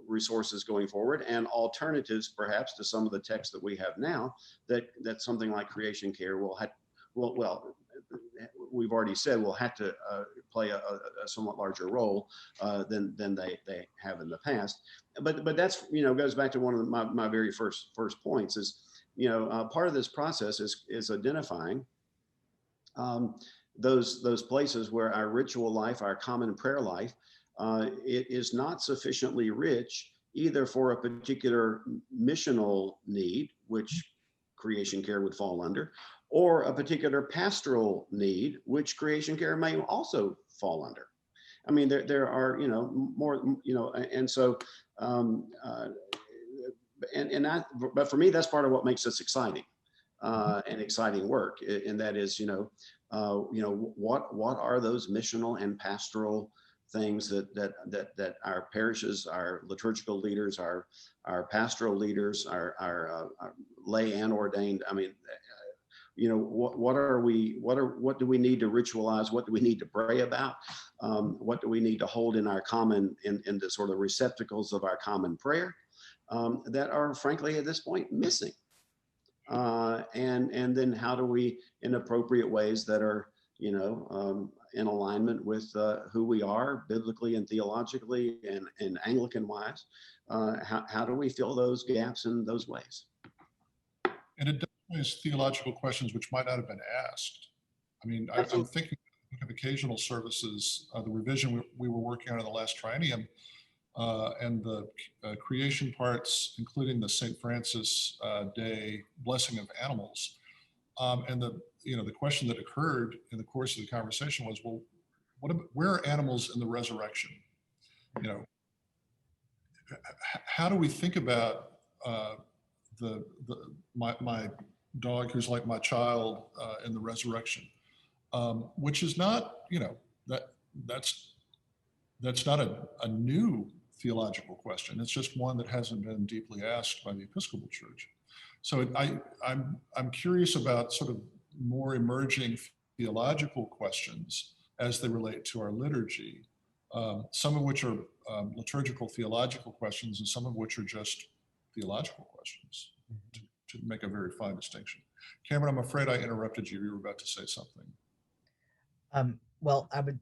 resources going forward and alternatives perhaps to some of the text that we have now, that something like creation care will we've already said will have to play a somewhat larger role than they have in the past. But that's, goes back to one of my very first points is, part of this process is identifying those places where our ritual life, our common prayer life, it is not sufficiently rich either for a particular missional need, which creation care would fall under, or a particular pastoral need, which creation care may also fall under. I mean, there are, more, and so, but for me, that's part of what makes this exciting and exciting work. And that is, what are those missional and pastoral things that our parishes, our liturgical leaders, our pastoral leaders, our lay and ordained, I mean, what do we need to ritualize? What do we need to pray about? What do we need to hold in our common, in the sort of receptacles of our common prayer that are frankly at this point missing? And then how do we, in appropriate ways that are, in alignment with who we are biblically and theologically and Anglican wise, how do we fill those gaps in those ways? And it does raise theological questions which might not have been asked. I mean, I'm thinking of occasional services, the revision we were working on in the last triennium, and the creation parts, including the St. Francis Day blessing of animals. And the question that occurred in the course of the conversation was, well, where are animals in the resurrection? How do we think about my dog who's like my child in the resurrection, which is not, that's not a new theological question. It's just one that hasn't been deeply asked by the Episcopal Church. So I'm curious about sort of more emerging theological questions as they relate to our liturgy, some of which are liturgical theological questions and some of which are just theological questions, to make a very fine distinction. Cameron, I'm afraid I interrupted you. You were about to say something. Well, I would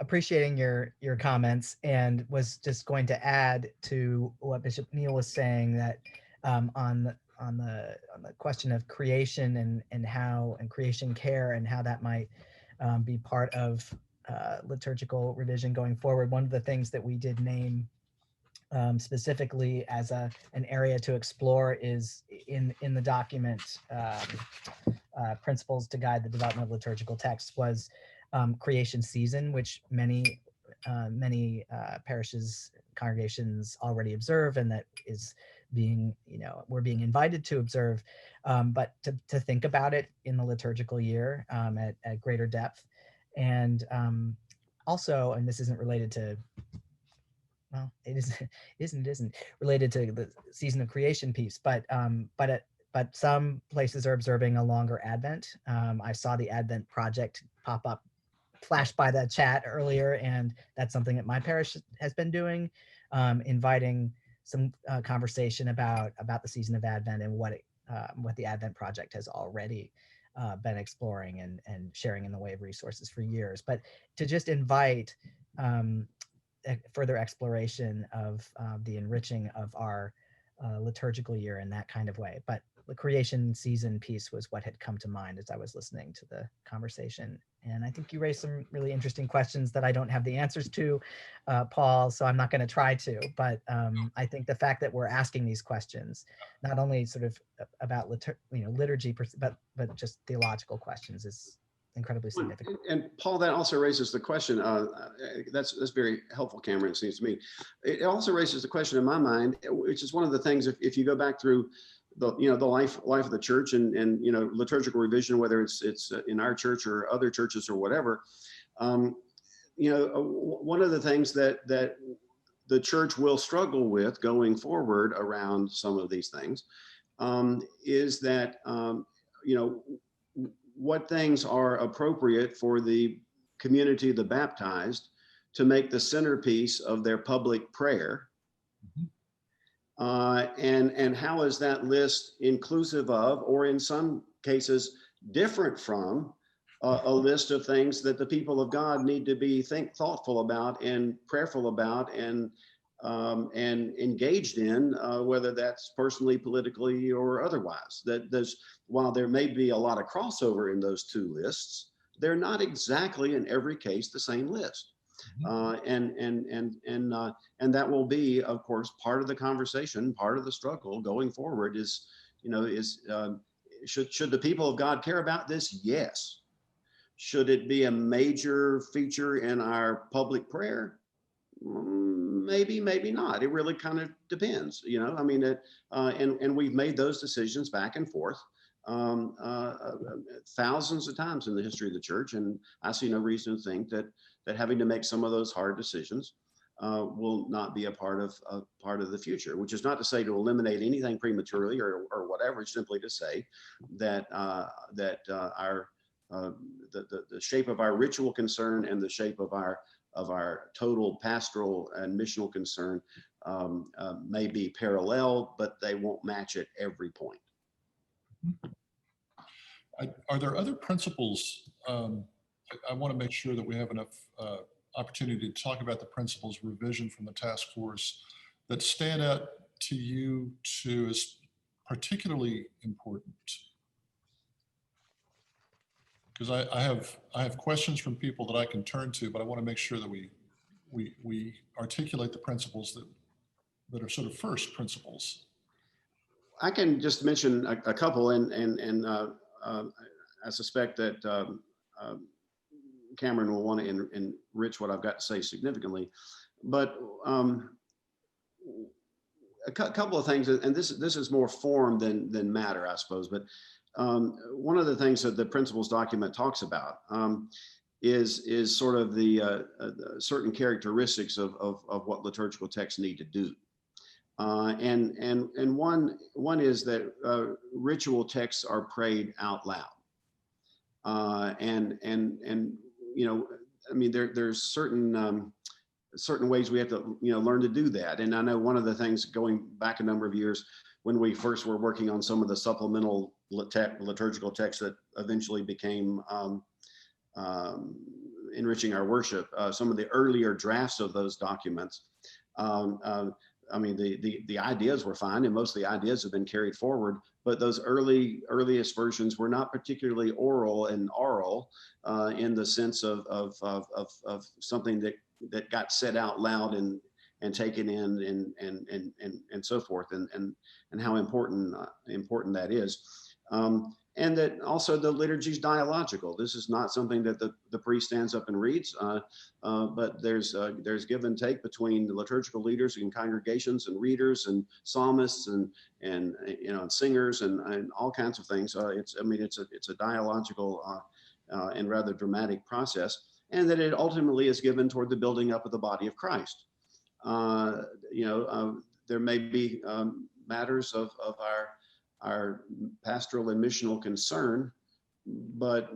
appreciating your comments, and was just going to add to what Bishop Neal was saying, that on the question of creation and creation care, and how that might be part of liturgical revision going forward. One of the things that we did name specifically as an area to explore is in the document, Principles to Guide the Development of Liturgical Texts, was creation season, which many parishes, congregations already observe, and that is being, we're being invited to observe, but to think about it in the liturgical year at greater depth. And also, and this isn't related to, well, it isn't related to the season of creation piece, but some places are observing a longer Advent. I saw the Advent Project pop up, flash by the chat earlier, and that's something that my parish has been doing, inviting some conversation about the season of Advent and what the Advent Project has already been exploring and sharing in the way of resources for years. But to just invite further exploration of the enriching of our liturgical year in that kind of way. But the creation season piece was what had come to mind as I was listening to the conversation. And I think you raised some really interesting questions that I don't have the answers to, Paul, so I'm not going to try to. But I think the fact that we're asking these questions, not only sort of about liturgy, but just theological questions, is incredibly significant. And Paul, that also raises the question, that's very helpful, Cameron, it seems to me. It also raises the question in my mind, which is one of the things, if you go back through the life of the church and liturgical revision, whether it's in our church or other churches or whatever, one of the things that the church will struggle with going forward around some of these things is that what things are appropriate for the community of the baptized to make the centerpiece of their public prayer. And how is that list inclusive of, or in some cases, different from a list of things that the people of God need to be thoughtful about and prayerful about and engaged in, whether that's personally, politically, or otherwise. While there may be a lot of crossover in those two lists, they're not exactly in every case the same list. And that will be, of course, part of the conversation, part of the struggle going forward should the people of God care about this? Yes. Should it be a major feature in our public prayer? Maybe, maybe not. It really kind of depends, and we've made those decisions back and forth thousands of times in the history of the church. And I see no reason to think that having to make some of those hard decisions will not be a part of the future, which is not to say to eliminate anything prematurely or whatever, it's simply to say that our the shape of our ritual concern and the shape of our total pastoral and missional concern may be parallel, but they won't match at every point. Are there other principles? I want to make sure that we have enough opportunity to talk about the principles revision from the task force that stand out to you as particularly important. Because I have questions from people that I can turn to, but I want to make sure that we articulate the principles that are sort of first principles. I can just mention a couple, and I suspect that Cameron will want to enrich what I've got to say significantly. But a couple of things, and this is more form than matter, I suppose. But one of the things that the principles document talks about is sort of the certain characteristics of what liturgical texts need to do. And one is that ritual texts are prayed out loud. There's certain ways we have to learn to do that. And I know one of the things going back a number of years when we first were working on some of the supplemental liturgical texts that eventually became enriching our worship. Some of the earlier drafts of those documents, I mean, the ideas were fine, and most of the ideas have been carried forward, but those earliest versions were not particularly oral in the sense of something that got said out loud and taken in and so forth, and how important that is. And that also the liturgy is dialogical. This is not something that the priest stands up and reads, but there's give and take between the liturgical leaders and congregations and readers and psalmists and singers and all kinds of things. It's a dialogical and rather dramatic process, and that it ultimately is given toward the building up of the body of Christ. There may be matters of our pastoral and missional concern, but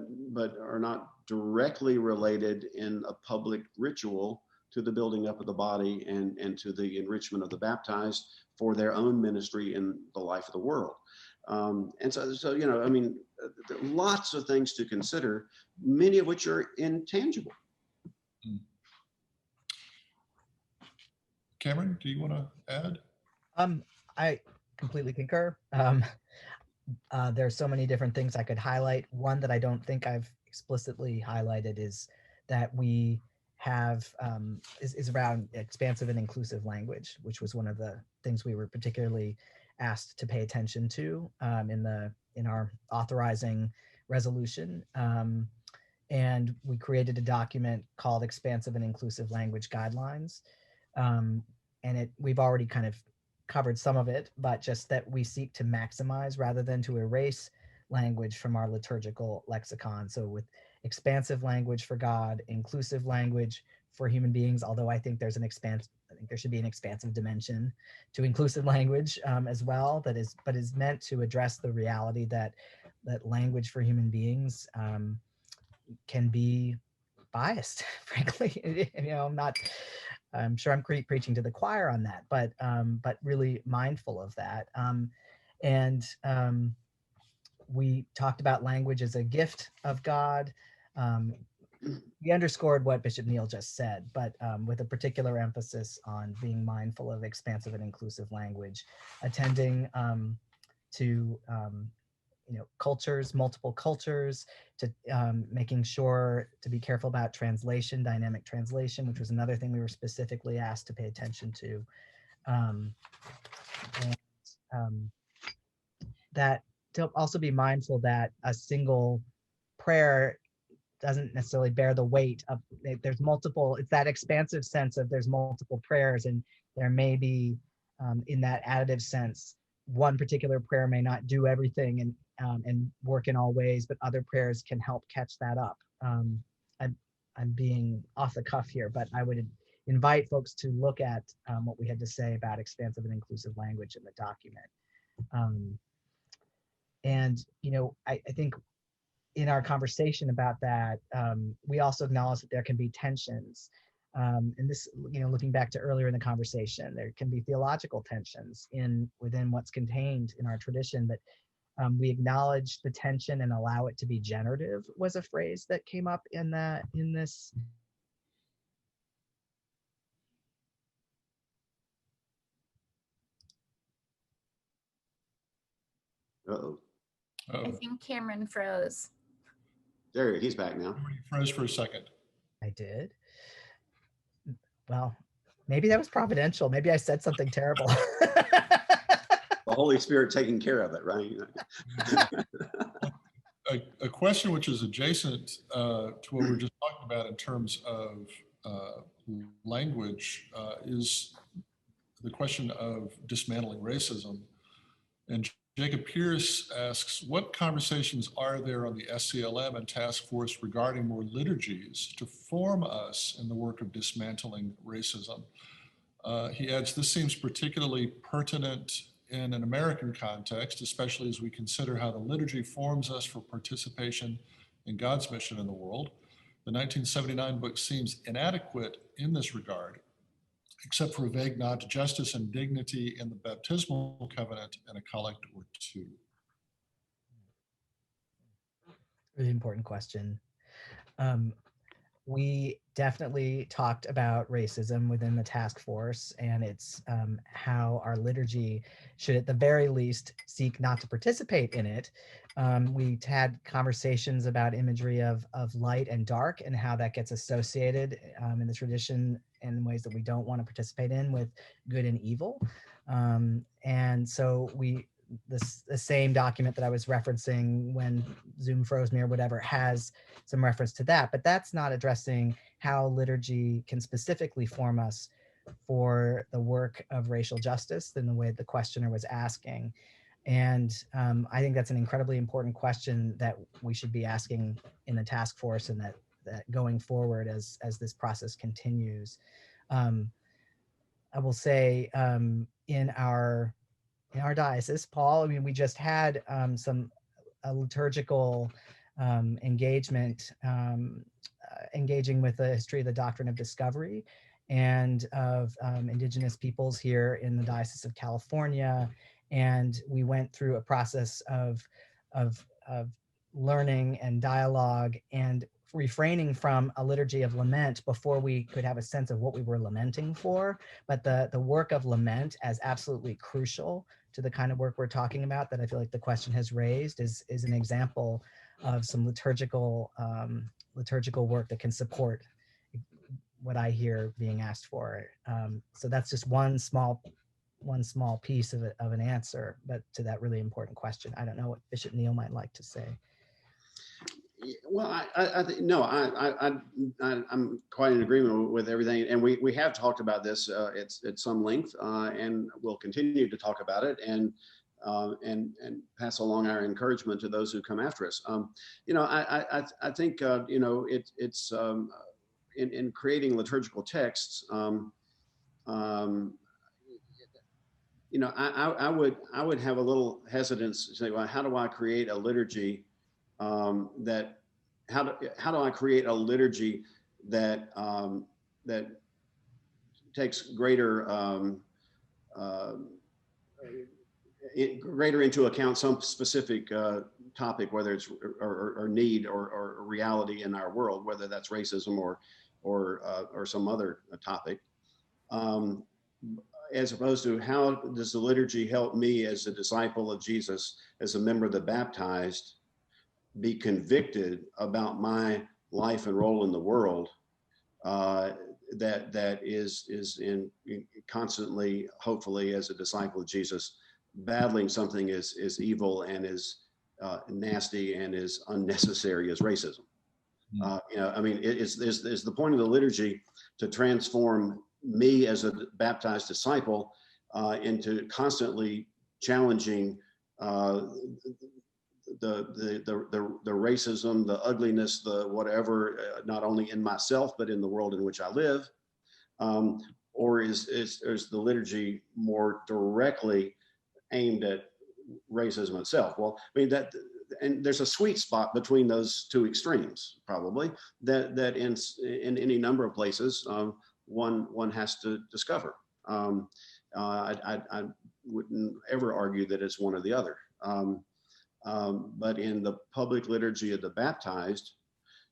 are not directly related in a public ritual to the building up of the body and to the enrichment of the baptized for their own ministry in the life of the world. And so lots of things to consider, many of which are intangible. Cameron, do you want to add? I completely concur. There's so many different things I could highlight. One that I don't think I've explicitly highlighted is that we have is around expansive and inclusive language, which was one of the things we were particularly asked to pay attention to in our authorizing resolution. And we created a document called Expansive and Inclusive Language Guidelines. And we've already kind of covered some of it, but just that we seek to maximize rather than to erase language from our liturgical lexicon. So with expansive language for God, inclusive language for human beings, although I think there should be an expansive dimension to inclusive language as well, but is meant to address the reality that language for human beings can be biased, frankly. I'm sure I'm preaching to the choir on that, but really mindful of that. We talked about language as a gift of God. We underscored what Bishop Neal just said, but with a particular emphasis on being mindful of expansive and inclusive language, attending to cultures, multiple cultures, to making sure to be careful about translation, dynamic translation, which was another thing we were specifically asked to pay attention to. That to also be mindful that a single prayer doesn't necessarily bear the weight of, there's multiple, it's that expansive sense of there's multiple prayers, and there may be in that additive sense, one particular prayer may not do everything and work in all ways, but other prayers can help catch that up. I'm being off the cuff here, but I would invite folks to look at what we had to say about expansive and inclusive language in the document. I think in our conversation about that, we also acknowledge that there can be tensions. And this, looking back to earlier in the conversation, there can be theological tensions within what's contained in our tradition, but we acknowledge the tension and allow it to be generative was a phrase that came up in this. Uh-oh. Uh-oh. I think Cameron froze. There, he's back now. You froze for a second. I did. Well, maybe that was providential. Maybe I said something terrible. The Holy Spirit taking care of it, right? A question which is adjacent to what we were just talking about in terms of language is the question of dismantling racism. And Jacob Pierce asks, what conversations are there on the SCLM and task force regarding more liturgies to form us in the work of dismantling racism? He adds, this seems particularly pertinent in an American context, especially as we consider how the liturgy forms us for participation in God's mission in the world. The 1979 book seems inadequate in this regard, except for a vague nod to justice and dignity in the baptismal covenant and a collect or two. Really important question. we definitely talked about racism within the task force, and it's how our liturgy should at the very least seek not to participate in it. We had conversations about imagery of light and dark and how that gets associated in the tradition in ways that we don't want to participate in with good and evil. And so the same document that I was referencing when Zoom froze me or whatever has some reference to that, but that's not addressing how liturgy can specifically form us for the work of racial justice in the way the questioner was asking. And I think that's an incredibly important question that we should be asking in the task force, and that going forward as this process continues. I will say in our diocese, Paul, I mean, we just had a liturgical engagement, engaging with the history of the doctrine of discovery and of indigenous peoples here in the Diocese of California. And we went through a process of learning and dialogue and refraining from a liturgy of lament before we could have a sense of what we were lamenting for. But the work of lament as absolutely crucial to the kind of work we're talking about that I feel like the question has raised is an example of some liturgical work that can support what I hear being asked for. So that's just one small piece of an answer, but to that really important question. I don't know what Bishop Neal might like to say. Well, I think no, I'm quite in agreement with everything, and we have talked about this at some length, and we'll continue to talk about it and pass along our encouragement to those who come after us. I think it's in creating liturgical texts. I would have a little hesitance to say, well, how do I create a liturgy? How do I create a liturgy that takes greater into account some specific topic, whether it's or need or reality in our world, whether that's racism or some other topic, as opposed to how does the liturgy help me as a disciple of Jesus, as a member of the baptized, be convicted about my life and role in the world, that is in constantly, hopefully, as a disciple of Jesus, battling something as evil and as nasty and as unnecessary as racism. Is the point of the liturgy to transform me as a baptized disciple into constantly challenging the racism, the ugliness, the whatever, not only in myself, but in the world in which I live? Or is the liturgy more directly aimed at racism itself? Well, I mean, and there's a sweet spot between those two extremes, probably, that in any number of places one has to discover. I wouldn't ever argue that it's one or the other. But in the public liturgy of the baptized,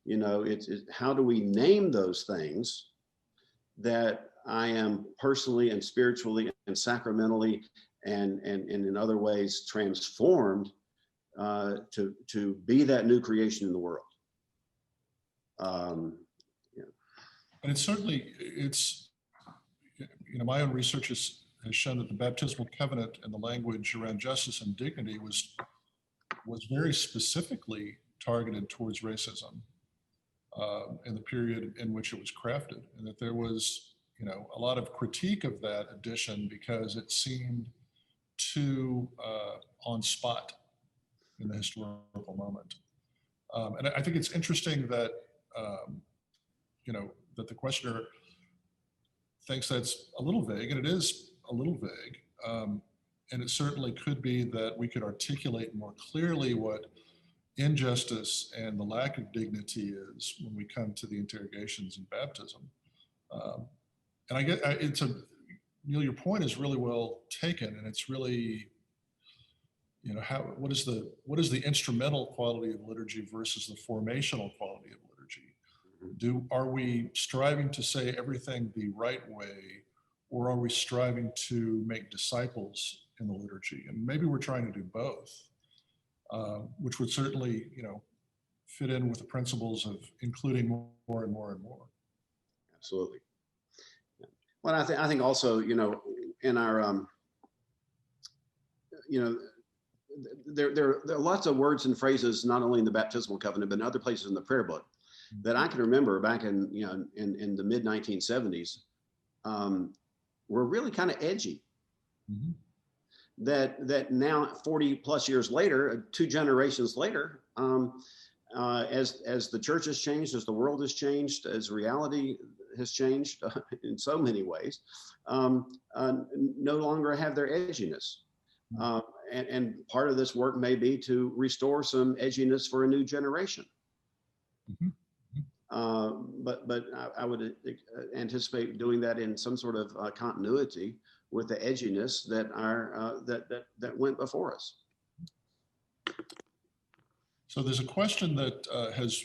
it's how do we name those things that I am personally and spiritually and sacramentally and in other ways transformed to be that new creation in the world. And it's my own research has shown that the baptismal covenant and the language around justice and dignity was very specifically targeted towards racism in the period in which it was crafted, and that there was a lot of critique of that addition because it seemed too on spot in the historical moment. And I think it's interesting that that the questioner thinks that's a little vague, and it is a little vague. And it certainly could be that we could articulate more clearly what injustice and the lack of dignity is when we come to the interrogations in baptism. And I get Neal, your point is really well taken, and it's really, what is the instrumental quality of liturgy versus the formational quality of liturgy? Are we striving to say everything the right way, or are we striving to make disciples in the liturgy? And maybe we're trying to do both, which would certainly, fit in with the principles of including more and more and more. Absolutely. Well, I think also, in our, there are lots of words and phrases, not only in the baptismal covenant, but in other places in the prayer book that I can remember back in the mid 1970s, were really kind of edgy. Mm-hmm. That now 40 plus years later, 2 generations later, as the church has changed, as the world has changed, as reality has changed in so many ways, no longer have their edginess. And part of this work may be to restore some edginess for a new generation. But I would anticipate doing that in some sort of continuity with the edginess that went before us. So there's a question that has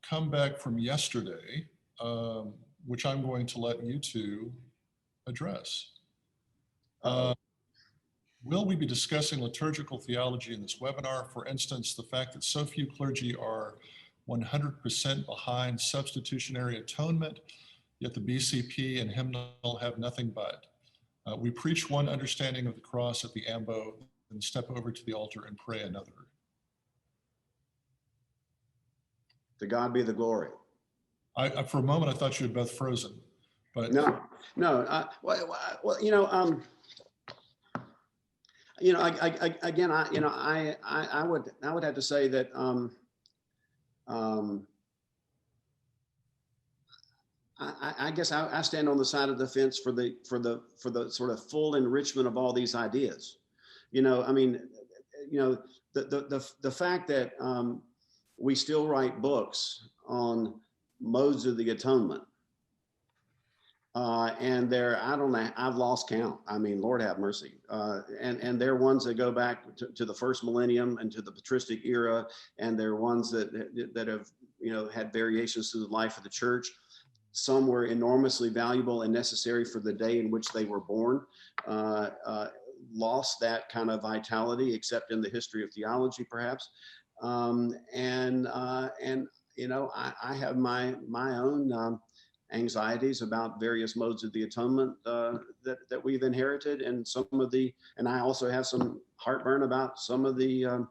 come back from yesterday, which I'm going to let you two address. Will we be discussing liturgical theology in this webinar? For instance, the fact that so few clergy are 100% behind substitutionary atonement, yet the BCP and hymnal have nothing but. We preach one understanding of the cross at the ambo, then step over to the altar and pray another. To God be the glory. I for a moment I thought you had both frozen, but no. I would have to say that I guess I stand on the side of the fence for the sort of full enrichment of all these ideas. The fact that we still write books on modes of the atonement. And I don't know, I've lost count. I mean, Lord have mercy. And they're ones that go back to the first millennium and to the patristic era. And they're ones that have, had variations through the life of the church. Some were enormously valuable and necessary for the day in which they were born. Lost that kind of vitality, except in the history of theology, perhaps. I have my own anxieties about various modes of the atonement that we've inherited, and I also have some heartburn about some of the,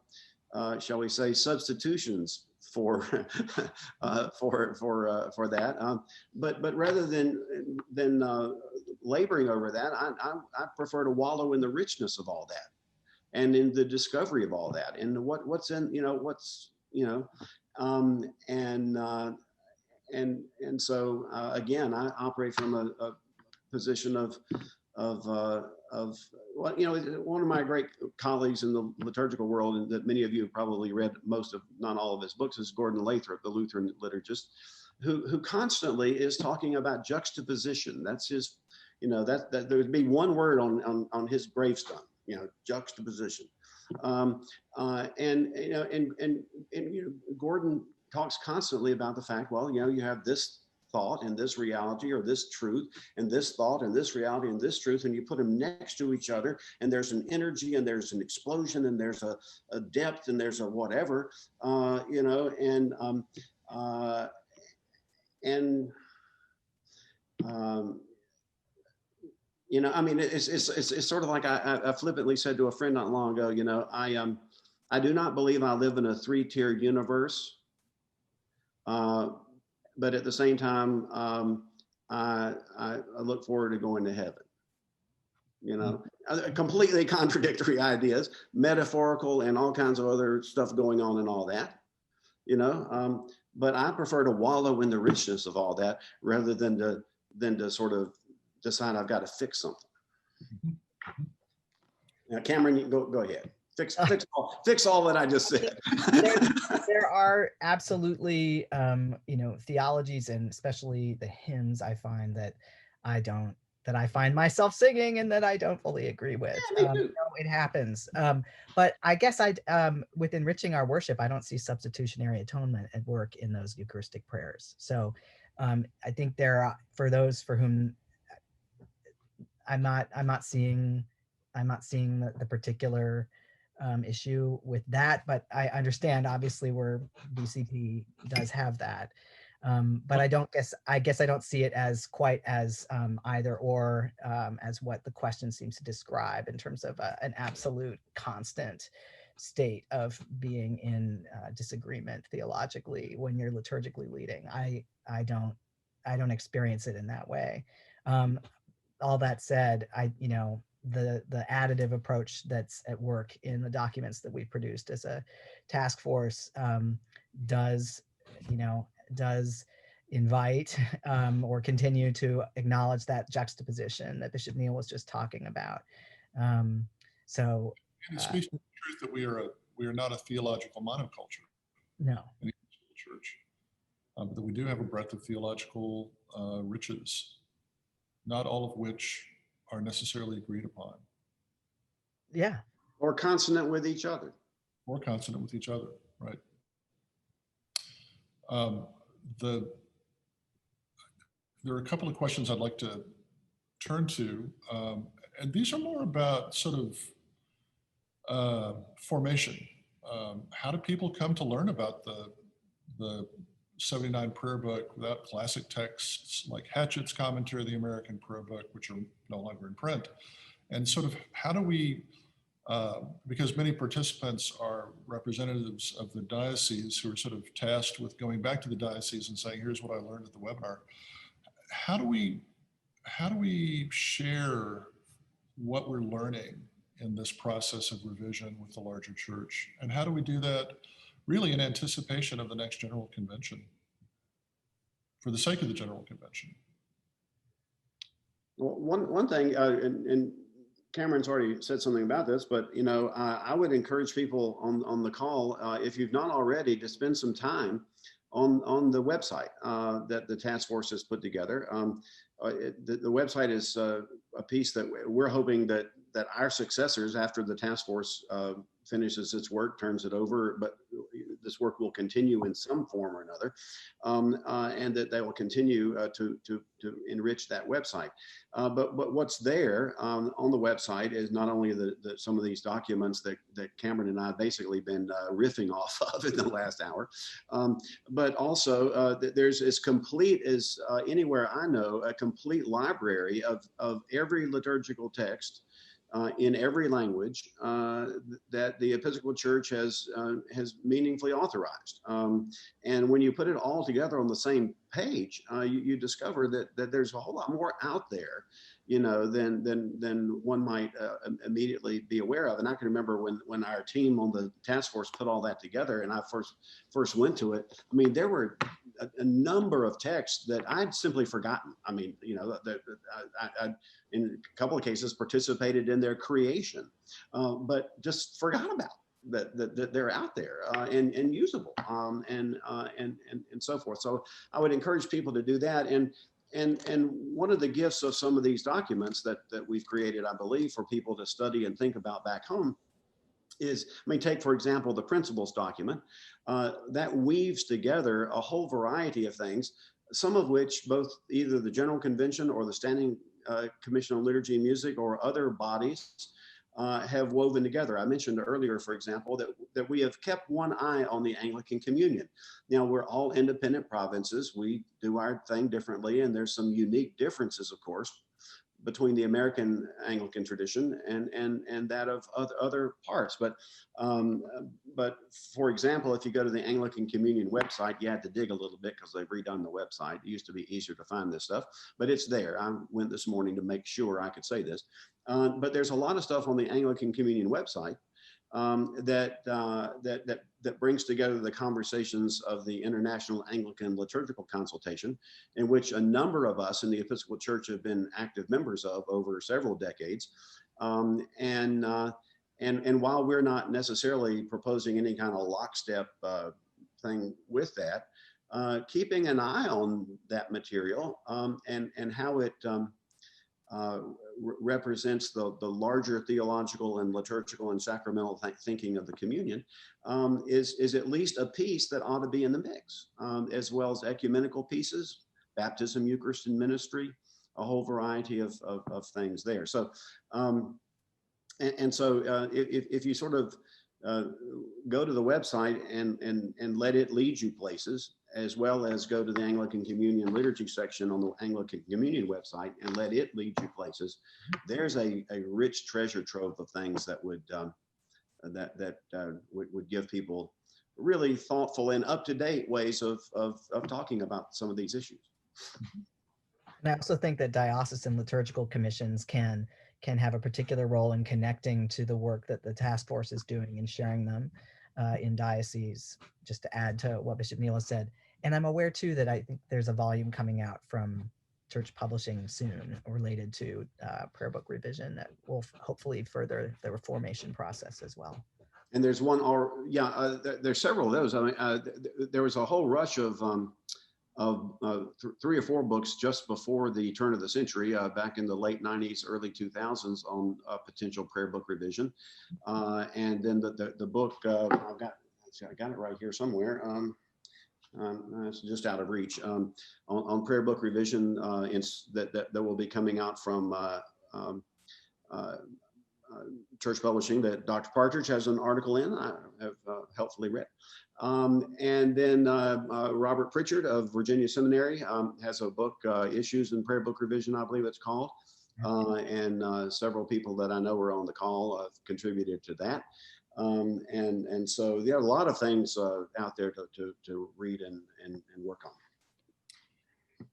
shall we say, substitutions for that. But rather than laboring over that, I prefer to wallow in the richness of all that, and in the discovery of all that, and what's in, and so again, I operate from a position of one of my great colleagues in the liturgical world, and that many of you have probably read most of, not all of his books, is Gordon Lathrop, the Lutheran liturgist, who constantly is talking about juxtaposition. That's his, that there would be one word on his gravestone, juxtaposition. Gordon talks constantly about the fact, well, you have this thought and this reality, or this truth and this thought and this reality and this truth, and you put them next to each other, and there's an energy and there's an explosion and there's a depth and there's a whatever, it's sort of like I flippantly said to a friend not long ago, I do not believe I live in a 3-tiered universe. But at the same time, I look forward to going to heaven. Completely contradictory ideas, metaphorical and all kinds of other stuff going on and all that, but I prefer to wallow in the richness of all that rather than to sort of decide I've got to fix something. Now, Cameron, you go ahead. Fix all that I just said. There are absolutely, theologies, and especially the hymns, I find that I find myself singing and that I don't fully agree with. Yeah, me too. No, it happens. But I guess with enriching our worship, I don't see substitutionary atonement at work in those Eucharistic prayers. So I think for those for whom I'm not seeing the particular issue with that, but I understand obviously where BCP does have that. But I guess I don't see it as quite as either or as what the question seems to describe in terms of an absolute constant state of being in disagreement theologically when you're liturgically leading. I don't experience it in that way. All that said, the additive approach that's at work in the documents that we produced as a task force does invite or continue to acknowledge that juxtaposition that Bishop Neal was just talking about. So And it speaks to the truth that we are not a theological monoculture no. in the church, but that we do have a breadth of theological riches, not all of which are necessarily agreed upon. Yeah. Or consonant with each other. Or consonant with each other, right? There are a couple of questions I'd like to turn to, and these are more about sort of formation. How do people come to learn about the 79 prayer book without classic texts like Hatchett's commentary of the American prayer book, which are no longer in print? And sort of how do we, because many participants are representatives of the diocese who are sort of tasked with going back to the diocese and saying, here's what I learned at the webinar. How do we share what we're learning in this process of revision with the larger church? And how do we do that really in anticipation of the next General Convention, for the sake of the General Convention? Well, one thing, and Cameron's already said something about this, but I would encourage people on the call, if you've not already, to spend some time on the website that the task force has put together. The website is a piece that we're hoping that our successors, after the task force finishes its work, turns it over, but this work will continue in some form or another, and that they will continue to enrich that website. But what's there on the website is not only some of these documents that Cameron and I have basically been riffing off of in the last hour, but also there's as complete as anywhere I know, a complete library of every liturgical text in every language that the Episcopal Church has meaningfully authorized. And when you put it all together on the same page, you discover that there's a whole lot more out there, than one might immediately be aware of. And I can remember when our team on the task force put all that together and I first went to it, I mean, there were a number of texts that I'd simply forgotten. I mean, I in a couple of cases participated in their creation, but just forgot about that they're out there and usable and so forth. So I would encourage people to do that. And one of the gifts of some of these documents that we've created, I believe, for people to study and think about back home is, take, for example, the principles document that weaves together a whole variety of things, some of which both either the General Convention or the Standing Commission on Liturgy and Music or other bodies have woven together. I mentioned earlier, for example, that we have kept one eye on the Anglican Communion. Now, we're all independent provinces. We do our thing differently, and there's some unique differences, of course, between the American Anglican tradition and that of other parts. But for example, if you go to the Anglican Communion website, you had to dig a little bit because they've redone the website. It used to be easier to find this stuff, but it's there. I went this morning to make sure I could say this. But there's a lot of stuff on the Anglican Communion website that brings together the conversations of the International Anglican Liturgical Consultation, in which a number of us in the Episcopal Church have been active members of over several decades. And while we're not necessarily proposing any kind of lockstep thing with that, keeping an eye on that material and how it represents the larger theological and liturgical and sacramental thinking of the communion, is at least a piece that ought to be in the mix, as well as ecumenical pieces, baptism, Eucharist, and ministry, a whole variety of things there. So, if you sort of go to the website and let it lead you places, as well as go to the Anglican Communion Liturgy section on the Anglican Communion website and let it lead you places, there's a rich treasure trove of things that would would give people really thoughtful and up-to-date ways of talking about some of these issues. And I also think that diocesan liturgical commissions can have a particular role in connecting to the work that the task force is doing and sharing them in dioceses, just to add to what Bishop Neal has said. And I'm aware too that I think there's a volume coming out from Church Publishing soon related to prayer book revision that will hopefully further the reformation process as well. And there's one, there's several of those. I mean, there was a whole rush of 3 or 4 books just before the turn of the century, back in the late 90s, early 2000s, on potential prayer book revision. And then the book, I got it right here somewhere. It's just out of reach, on prayer book revision that will be coming out from Church Publishing, that Dr. Partridge has an article in, I have helpfully read. And then Robert Pritchard of Virginia Seminary has a book, Issues in Prayer Book Revision, I believe it's called. And several people that I know are on the call have contributed to that. And so there are a lot of things out there to read and work on.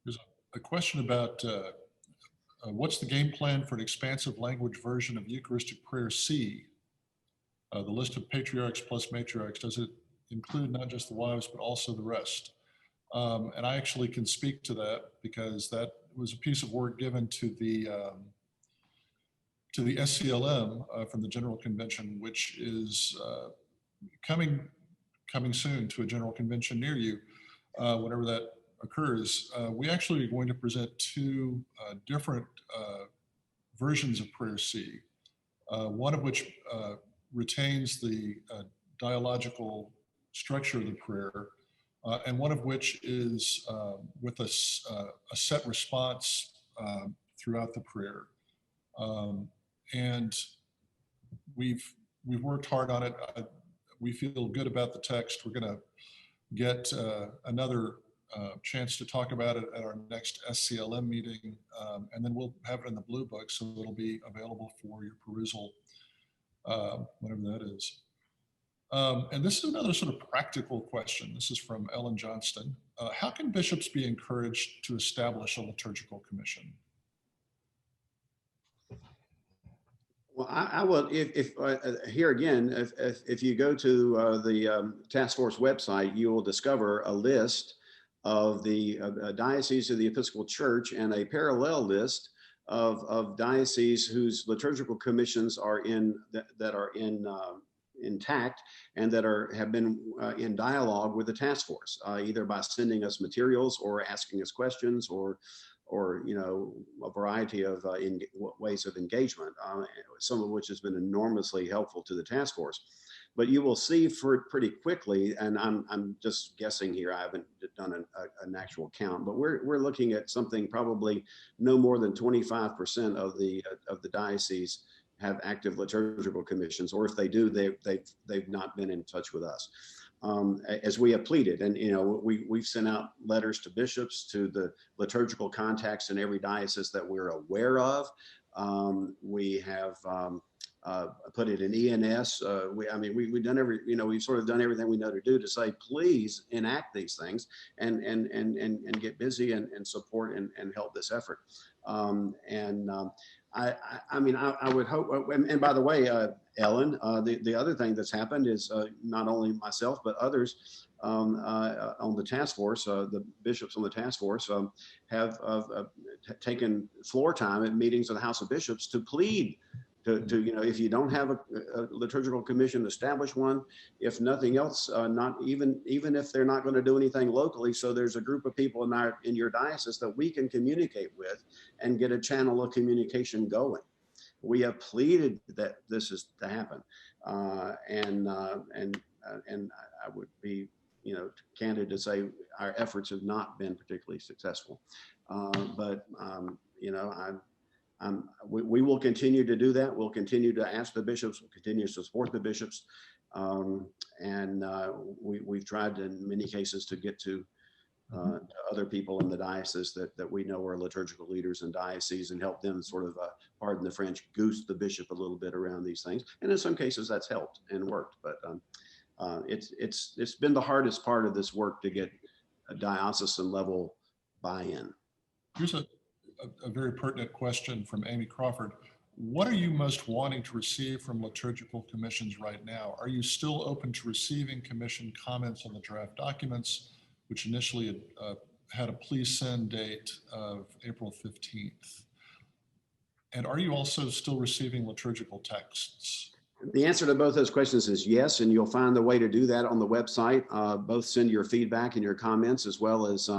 There's a question about what's the game plan for an expansive language version of Eucharistic Prayer C? The list of patriarchs plus matriarchs, does it include not just the wives, but also the rest? And I actually can speak to that, because that was a piece of work given to the SCLM from the General Convention, which is coming soon to a General Convention near you, whenever that occurs. We actually are going to present 2 different versions of Prayer C, one of which retains the dialogical structure of the prayer, and one of which is with a set response throughout the prayer. And we've worked hard on it. We feel good about the text. We're going to get another chance to talk about it at our next SCLM meeting, and then we'll have it in the Blue Book, so it'll be available for your perusal whenever that is. And this is another sort of practical question. This is from Ellen Johnston. How can bishops be encouraged to establish a liturgical commission? Well, I will, if here again, if you go to the task force website, you will discover a list of the dioceses of the Episcopal Church and a parallel list of dioceses whose liturgical commissions are intact and that have been in dialogue with the task force, either by sending us materials or asking us questions, or a variety of ways of engagement, some of which has been enormously helpful to the task force. But you will see pretty quickly, and I'm just guessing here, I haven't done an actual count, but we're looking at something probably no more than 25% of the diocese have active liturgical commissions, or if they do, they've not been in touch with us. As we have pleaded, and we've sent out letters to bishops, to the liturgical contacts in every diocese that we're aware of. We have put it in ENS. We've done we've sort of done everything we know to do to say, please enact these things and get busy and support and help this effort. I would hope, and by the way, Ellen, the other thing that's happened is not only myself, but others on the task force, the bishops on the task force have taken floor time at meetings of the House of Bishops to plead if you don't have a liturgical commission, establish one. If nothing else, not even if they're not going to do anything locally, so there's a group of people in your diocese that we can communicate with and get a channel of communication going. We have pleaded that this is to happen, and I would be, candid to say our efforts have not been particularly successful, but we will continue to do that. We'll continue to ask the bishops, we'll continue to support the bishops. We've tried in many cases to get to other people in the diocese that we know are liturgical leaders in dioceses and help them sort of, pardon the French, goose the bishop a little bit around these things. And in some cases that's helped and worked, but it's been the hardest part of this work to get a diocesan level buy-in. Here's a very pertinent question from Amy Crawford. What are you most wanting to receive from liturgical commissions right now? Are you still open to receiving commission comments on the draft documents, which initially had a please send date of April 15th? And are you also still receiving liturgical texts? The answer to both those questions is yes, and you'll find the way to do that on the website. Both send your feedback and your comments as well as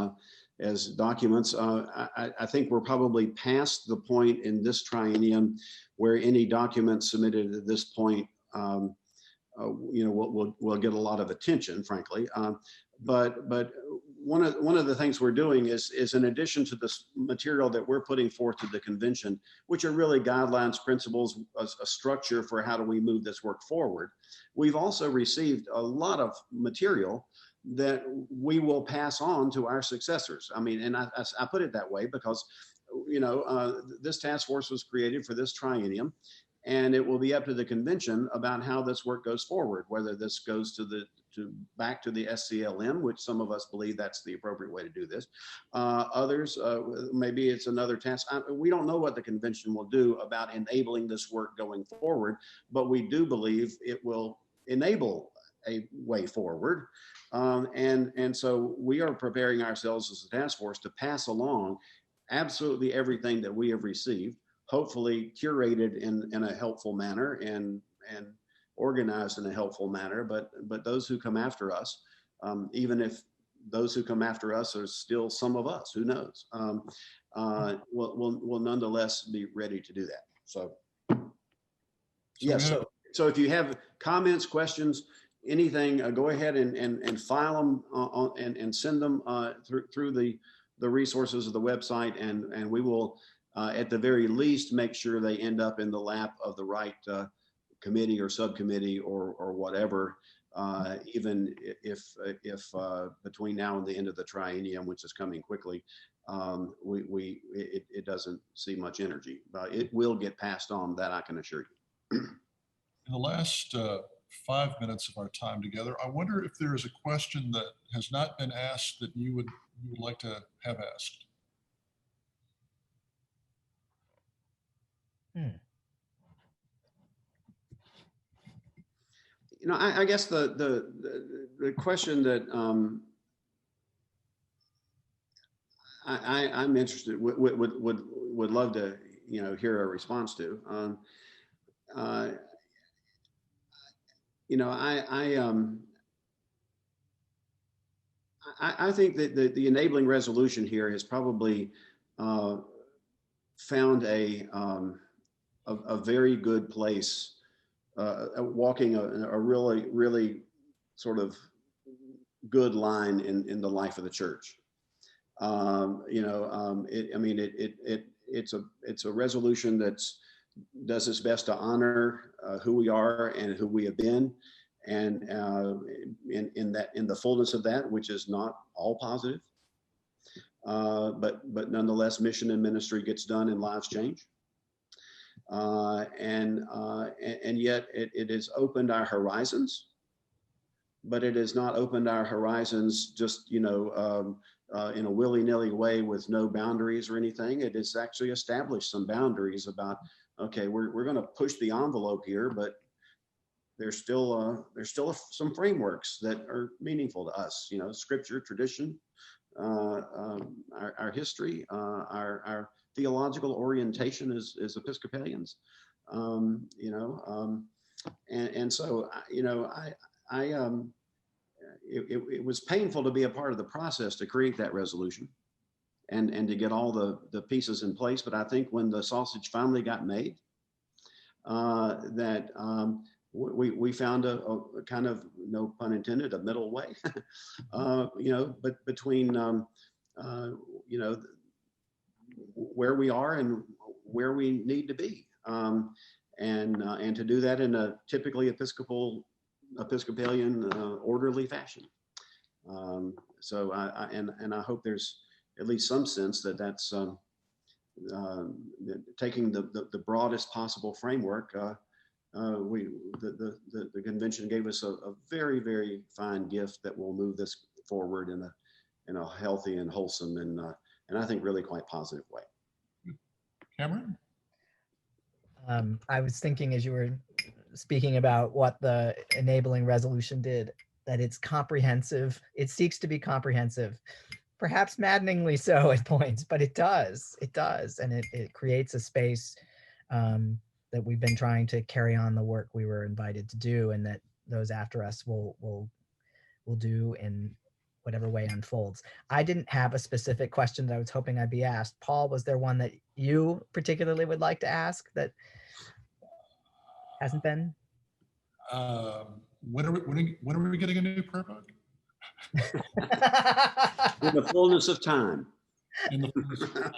documents. I think we're probably past the point in this triennium where any document submitted at this point, will get a lot of attention, frankly. But one of the things we're doing is in addition to this material that we're putting forth to the convention, which are really guidelines, principles, a structure for how do we move this work forward. We've also received a lot of material that we will pass on to our successors. I mean, and I put it that way because, this task force was created for this triennium, and it will be up to the convention about how this work goes forward, whether this goes back to the SCLM, which some of us believe that's the appropriate way to do this. Others, maybe it's another task. We don't know what the convention will do about enabling this work going forward, but we do believe it will enable a way forward. And so we are preparing ourselves as a task force to pass along absolutely everything that we have received, hopefully curated in a helpful manner and organized in a helpful manner. But those who come after us, even if those who come after us are still some of us, who knows, will nonetheless be ready to do that. So so if you have comments, questions, anything, go ahead and file them and send them through the resources of the website, and we will at the very least make sure they end up in the lap of the right committee or subcommittee or whatever, even if between now and the end of the triennium, which is coming quickly, it doesn't see much energy, but it will get passed on, that I can assure you. In the last 5 minutes of our time together, I wonder if there is a question that has not been asked that you would like to have asked. I guess the question that I'm interested, would love to hear a response to. I think that the enabling resolution here has probably found a very good place, walking a really sort of good line in the life of the church. It's a resolution that does its best to honor who we are and who we have been, and in the fullness of that, which is not all positive, but nonetheless, mission and ministry gets done and lives change. And yet it has opened our horizons, but it has not opened our horizons just in a willy-nilly way with no boundaries or anything. It has actually established some boundaries about, okay, we're going to push the envelope here, but there's still some frameworks that are meaningful to us. Scripture, tradition, our history, our theological orientation as Episcopalians, And so, it was painful to be a part of the process to create that resolution and to get all the pieces in place. But I think when the sausage finally got made, we found a kind of, no pun intended, a middle way, but between, where we are and where we need to be. And to do that in a typically Episcopalian orderly fashion. So I hope there's at least some sense that that's taking the broadest possible framework. The convention gave us a very, very fine gift that will move this forward in a healthy and wholesome and I think really quite positive way. Cameron? I was thinking as you were speaking about what the enabling resolution did, that it's comprehensive. It seeks to be comprehensive, perhaps maddeningly so at points, but it does. And it creates a space that we've been trying to carry on the work we were invited to do, and that those after us will do in whatever way unfolds. I didn't have a specific question that I was hoping I'd be asked. Paul, was there one that you particularly would like to ask that hasn't been? When are we getting a new prayer book? In the fullness of time. In the fullness of time.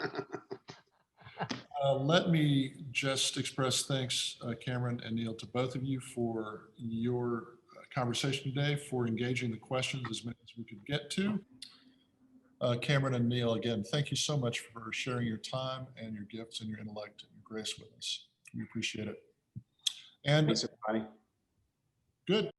Let me just express thanks, Cameron and Neil, to both of you for your conversation today, for engaging the questions as many as we could get to. Cameron and Neil, again, thank you so much for sharing your time and your gifts and your intellect and your grace with us. We appreciate it. And Thanks, everybody. good.